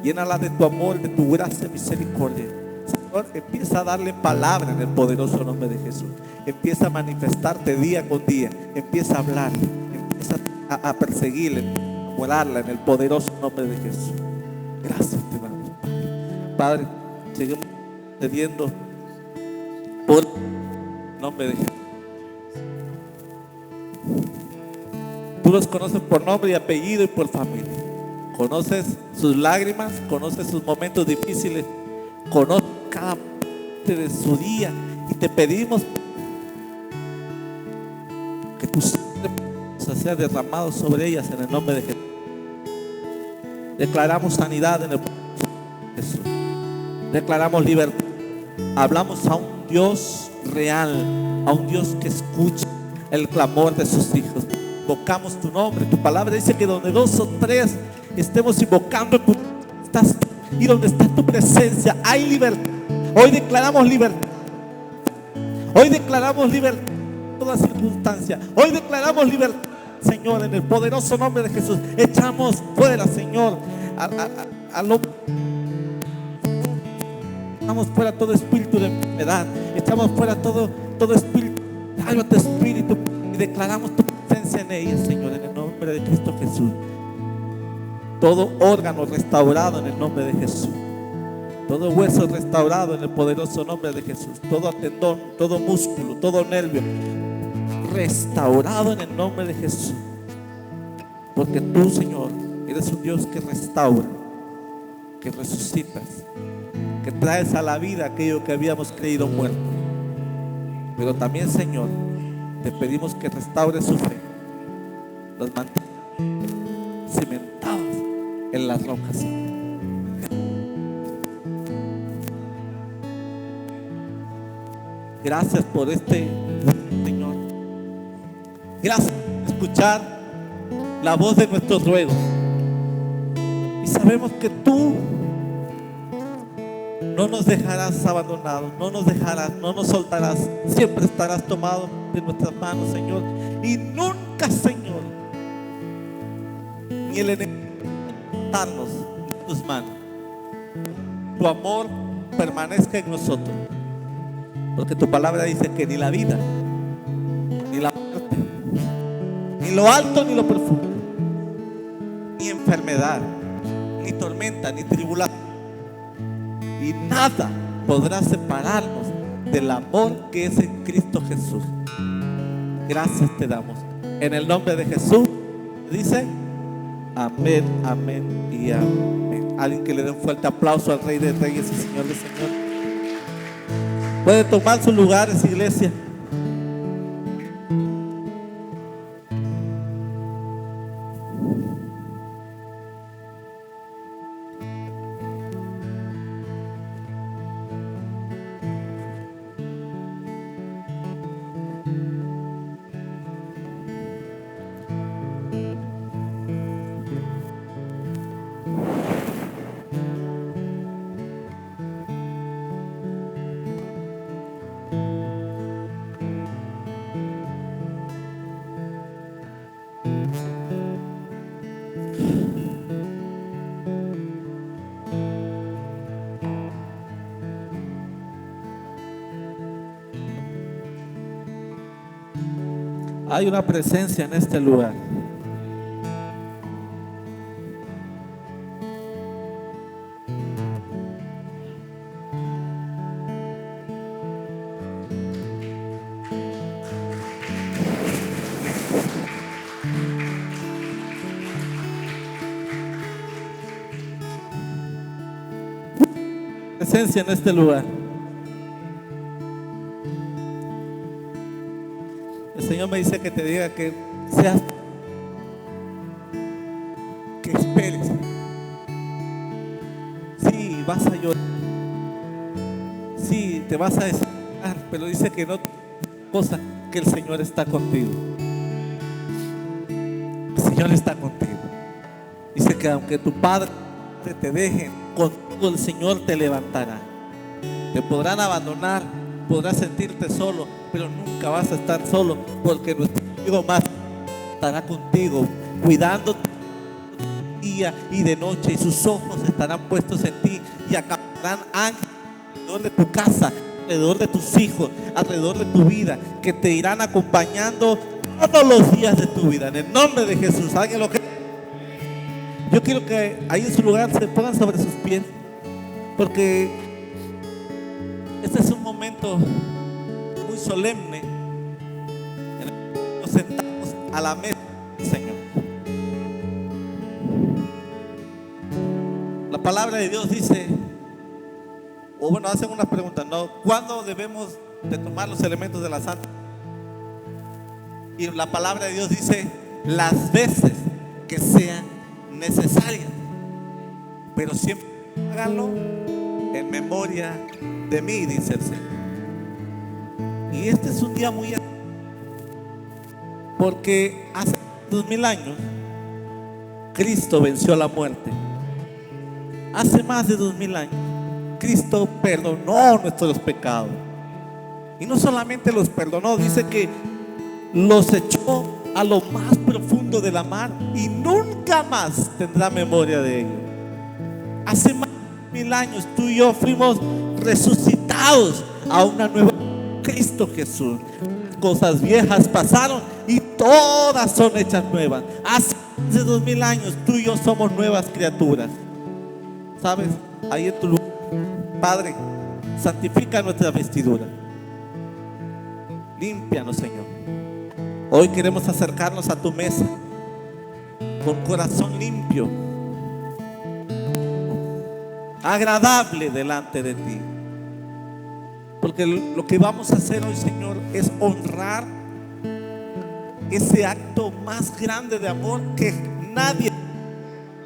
Speaker 2: Llénala de tu amor, de tu gracia y misericordia. Señor, empieza a darle palabra en el poderoso nombre de Jesús. Empieza a manifestarte día con día. Empieza a hablar. Empieza a perseguirle, a morarla en el poderoso nombre de Jesús. Gracias te damos, Padre. Seguimos pidiendo por el nombre de Jesús. Tú los conoces por nombre y apellido y por familia. Conoces sus lágrimas, conoces sus momentos difíciles, conoces cada parte de su día. Y te pedimos que tu sangre sea derramado sobre ellas en el nombre de Jesús. Declaramos sanidad en el nombre de Jesús. Declaramos libertad. Hablamos a un Dios real, a un Dios que escucha el clamor de sus hijos. Invocamos tu nombre. Tu palabra dice que donde dos o tres estemos invocando tu nombre, estás tú, y donde está tu presencia hay libertad. Hoy declaramos libertad. Hoy declaramos libertad en toda circunstancia. Hoy declaramos libertad, Señor, en el poderoso nombre de Jesús. Echamos fuera, Señor, echamos fuera todo espíritu de enfermedad. Echamos fuera todo espíritu. Salva tu espíritu y declaramos tu presencia en ella, Señor, en el nombre de Cristo Jesús. Todo órgano restaurado en el nombre de Jesús. Todo hueso restaurado en el poderoso nombre de Jesús. Todo tendón, todo músculo, todo nervio restaurado en el nombre de Jesús. Porque tú, Señor, eres un Dios que restaura, que resucitas, que traes a la vida aquello que habíamos creído muerto. Pero también, Señor, te pedimos que restaures su fe, los mantengas cimentados en las rocas, Señor. Gracias por Señor. Gracias por escuchar la voz de nuestros ruegos. Y sabemos que tú no nos dejarás abandonados, no nos dejarás, no nos soltarás. Siempre estarás tomado de nuestras manos, Señor. Y nunca, Señor, ni el enemigo darnos en tus manos. Tu amor permanezca en nosotros. Porque tu palabra dice que ni la vida, ni la muerte, ni lo alto, ni lo profundo, ni enfermedad, ni tormenta, ni tribulación, y nada podrá separarnos del amor que es en Cristo Jesús. Gracias te damos. En el nombre de Jesús, dice amén, amén y amén. Alguien que le dé un fuerte aplauso al Rey de Reyes y Señor de Señores. Puede tomar sus lugares, iglesia. Hay una presencia en este lugar. presencia en este lugar. El Señor me dice que te diga que seas, que esperes. Sí, vas a llorar. Sí, te vas a desesperar, pero dice que no cosa, que el Señor está contigo. El Señor está contigo. Dice que aunque tu padre te deje, contigo el Señor te levantará. Te podrán abandonar, podrás sentirte solo, pero nunca vas a estar solo, porque nuestro amigo más estará contigo, cuidándote día y de noche, y sus ojos estarán puestos en ti, y acamparán ángeles alrededor de tu casa, alrededor de tus hijos, alrededor de tu vida, que te irán acompañando todos los días de tu vida, en el nombre de Jesús. ¿Alguien lo cree? Yo quiero que ahí en su lugar se pongan sobre sus pies, porque este es un momento muy solemne en el que nos sentamos a la mesa del Señor. La palabra de Dios dice, o bueno, hacen una pregunta, ¿no? ¿Cuándo debemos de tomar los elementos de la Santa? Y la palabra de Dios dice, las veces que sean necesarias, pero siempre háganlo en memoria de mí, dice el Señor. Y este es un día muy especial, porque hace 2000 años Cristo venció la muerte. Hace más de 2000 años Cristo perdonó nuestros pecados, y no solamente los perdonó, dice que los echó a lo más profundo de la mar y nunca más tendrá memoria de ello. Hace más de 1000 años tú y yo fuimos resucitados a una nueva Cristo Jesús. Cosas viejas pasaron y todas son hechas nuevas. Hace más de 2000 años tú y yo somos nuevas criaturas. ¿Sabes? Ahí en tu lugar, Padre, santifica nuestra vestidura. Límpianos, Señor. Hoy queremos acercarnos a tu mesa con corazón limpio, agradable delante de ti, porque lo que vamos a hacer hoy, Señor, es honrar ese acto más grande de amor que nadie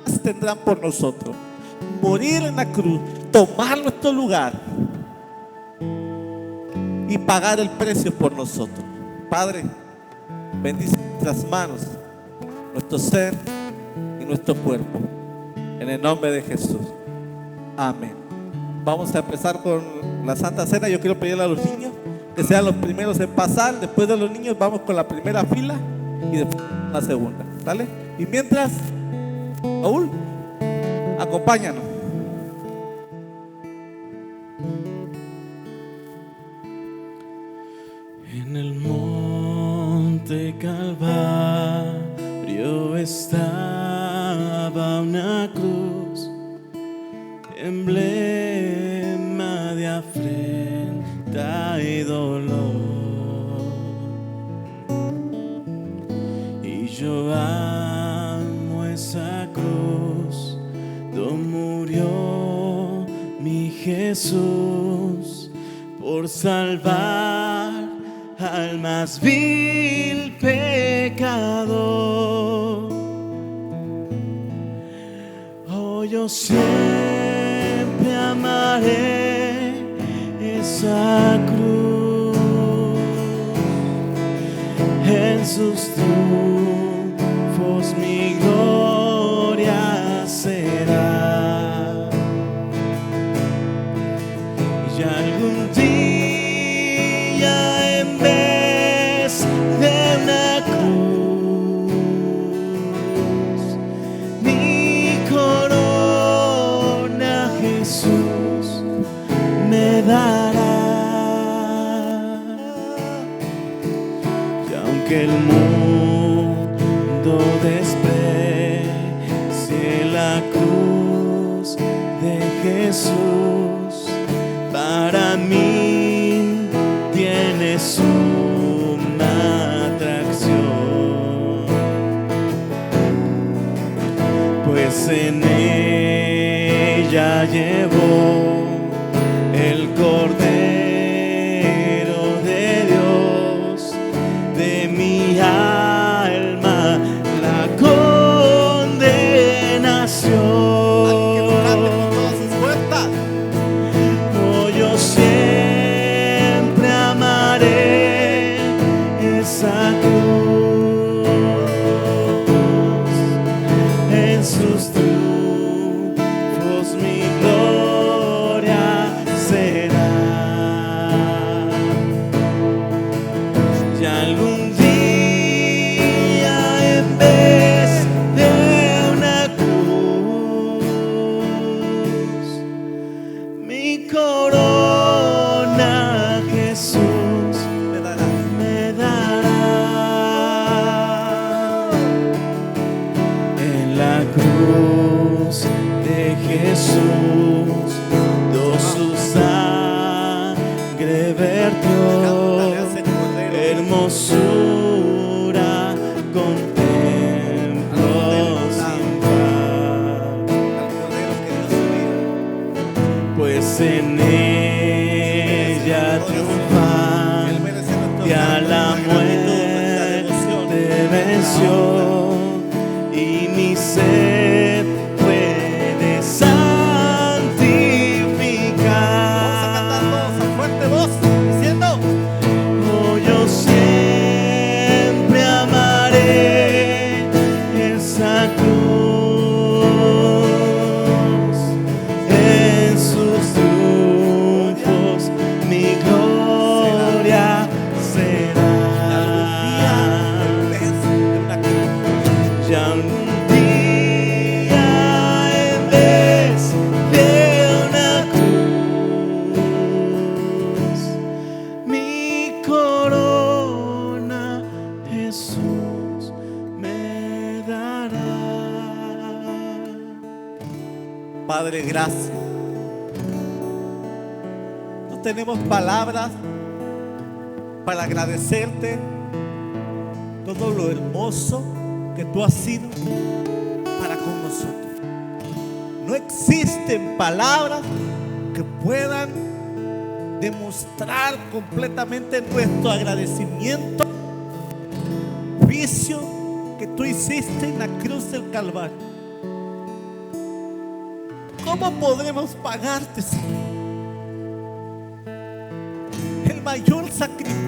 Speaker 2: más tendrá por nosotros. Morir en la cruz, tomar nuestro lugar y pagar el precio por nosotros. Padre, bendice nuestras manos, nuestro ser y nuestro cuerpo, en el nombre de Jesús. Amén. Vamos a empezar con la Santa Cena. Yo quiero pedirle a los niños que sean los primeros en pasar. Después de los niños vamos con la primera fila y después la segunda. ¿Vale? Y mientras, Raúl, acompáñanos.
Speaker 3: En el monte Calvario estaba una cruz, emblema de afrenta y dolor. Y yo amo esa cruz, donde murió mi Jesús por salvar al más vil pecador. Oh, yo siempre amaré esa cruz, en sus triunfos mi gloria será. Y algún día, en vez de una cruz, mi corona Jesús me dará. Y aunque el mundo desprecie la cruz de Jesús, para mí tiene suma atracción, pues en ella llevó el Cordero de Dios, de mi alma la condenación. Oh, yo siempre amaré esa cruz, en sus triunfos mi gloria será. Y algún día en vez de una cruz, mi corona Jesús me dará. En la cruz de Jesús, su sangre vertió, hermosura contemplo sin par, pues en ella triunfar y a la muerte venció, y mi sed puede santificar. Oh, yo siempre amaré esa cruz, en sus triunfos mi gloria será. Ya un día en vez de una cruz, mi corona Jesús me dará.
Speaker 2: Padre, gracias. No tenemos palabras para agradecerte todo lo hermoso que tú has sido para con nosotros. No existen palabras que puedan demostrar completamente nuestro agradecimiento, juicio que tú hiciste en la cruz del Calvario. ¿Cómo podremos pagarte, Señor? El mayor sacrificio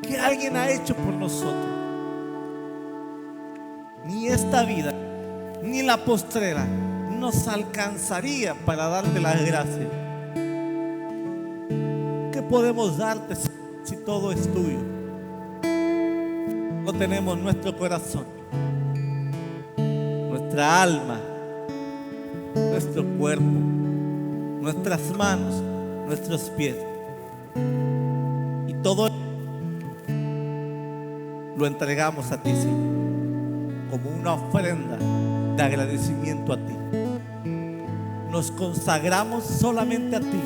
Speaker 2: que alguien ha hecho por nosotros. Ni esta vida, ni la postrera nos alcanzaría para darte las gracias. ¿Qué podemos darte si todo es tuyo? No tenemos nuestro corazón, nuestra alma, nuestro cuerpo, nuestras manos, nuestros pies, y todo lo entregamos a ti, Señor, como una ofrenda de agradecimiento a ti. Nos consagramos solamente a ti.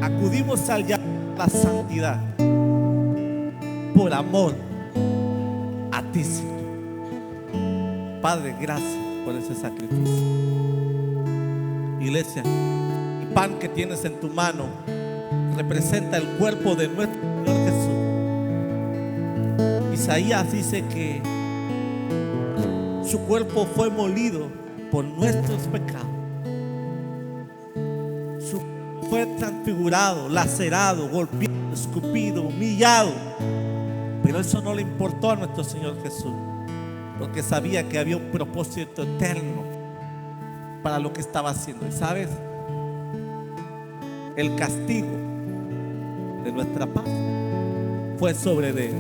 Speaker 2: Acudimos al llamado a la santidad por amor a ti, Señor. Padre, gracias por ese sacrificio. Iglesia, el pan que tienes en tu mano representa el cuerpo de nuestro Señor Jesús. Isaías dice que su cuerpo fue molido por nuestros pecados. Su cuerpo fue transfigurado, lacerado, golpeado, escupido, humillado. Pero eso no le importó a nuestro Señor Jesús, porque sabía que había un propósito eterno para lo que estaba haciendo. Y sabes, el castigo de nuestra paz fue sobre él.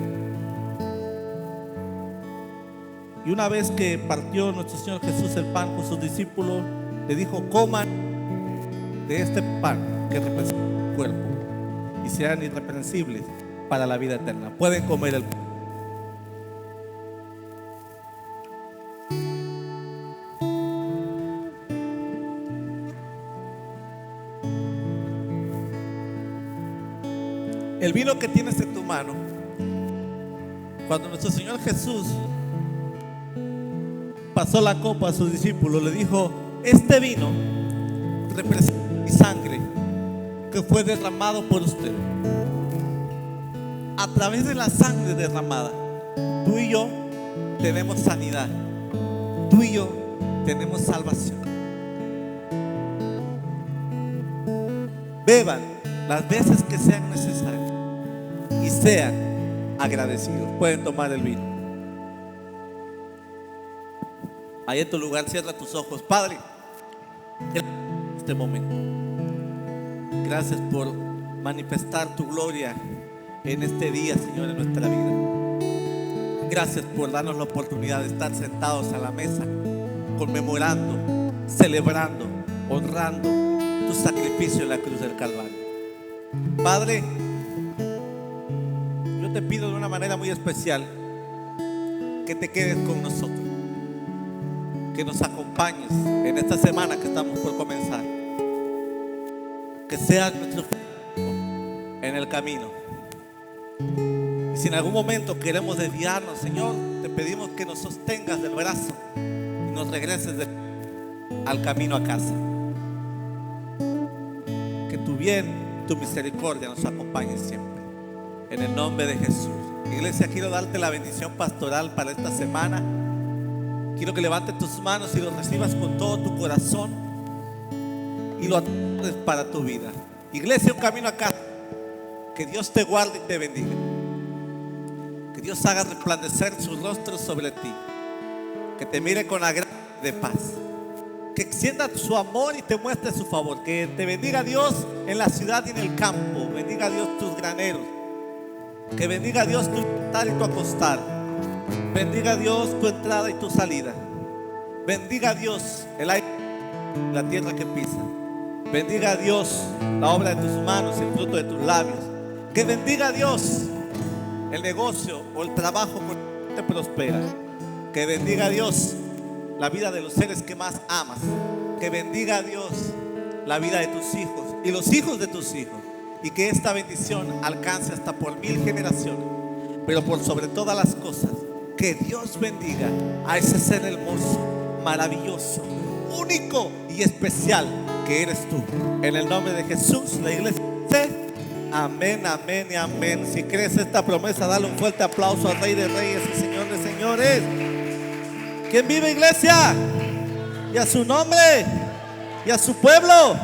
Speaker 2: Y una vez que partió nuestro Señor Jesús el pan con sus discípulos, le dijo: coman de este pan que representa el cuerpo y sean irreprensibles para la vida eterna. Pueden comer el pan. El vino que tienes en tu mano, cuando nuestro Señor Jesús pasó la copa a sus discípulos, le dijo: Este vino representa mi sangre que fue derramado por usted. A través de la sangre derramada, tú y yo tenemos sanidad. Tú y yo tenemos salvación. Beban las veces que sean necesarias y sean agradecidos. Pueden tomar el vino. Ahí en tu lugar, cierra tus ojos. Padre, en este momento, gracias por manifestar tu gloria en este día, Señor, en nuestra vida. Gracias por darnos la oportunidad de estar sentados a la mesa, conmemorando, celebrando, honrando tu sacrificio en la cruz del Calvario. Padre, yo te pido de una manera muy especial que te quedes con nosotros, que nos acompañes en esta semana que estamos por comenzar, que seas nuestro en el camino. Y si en algún momento queremos desviarnos, Señor, te pedimos que nos sostengas del brazo y nos regreses al camino a casa. Que tu bien, tu misericordia nos acompañe siempre. En el nombre de Jesús. Iglesia, quiero darte la bendición pastoral para esta semana. Quiero que levantes tus manos y lo recibas con todo tu corazón y lo atiendes para tu vida. Iglesia, un camino a casa. Que Dios te guarde y te bendiga. Que Dios haga resplandecer su rostro sobre ti. Que te mire con agrado de paz. Que extienda su amor y te muestre su favor. Que te bendiga Dios en la ciudad y en el campo. Bendiga Dios tus graneros. Que bendiga Dios tu levantar y tu acostar. Bendiga Dios tu entrada y tu salida. Bendiga Dios el aire, la tierra que pisa. Bendiga Dios la obra de tus manos y el fruto de tus labios. Que bendiga Dios el negocio o el trabajo que te prospera. Que bendiga Dios la vida de los seres que más amas. Que bendiga Dios la vida de tus hijos y los hijos de tus hijos. Y que esta bendición alcance hasta por 1000 generaciones. Pero por sobre todas las cosas, que Dios bendiga a ese ser hermoso, maravilloso, único y especial que eres tú. En el nombre de Jesús, la iglesia dice amén, amén y amén. Si crees esta promesa, dale un fuerte aplauso al Rey de Reyes y Señor de Señores. ¿Quién vive, iglesia? Y a su nombre y a su pueblo.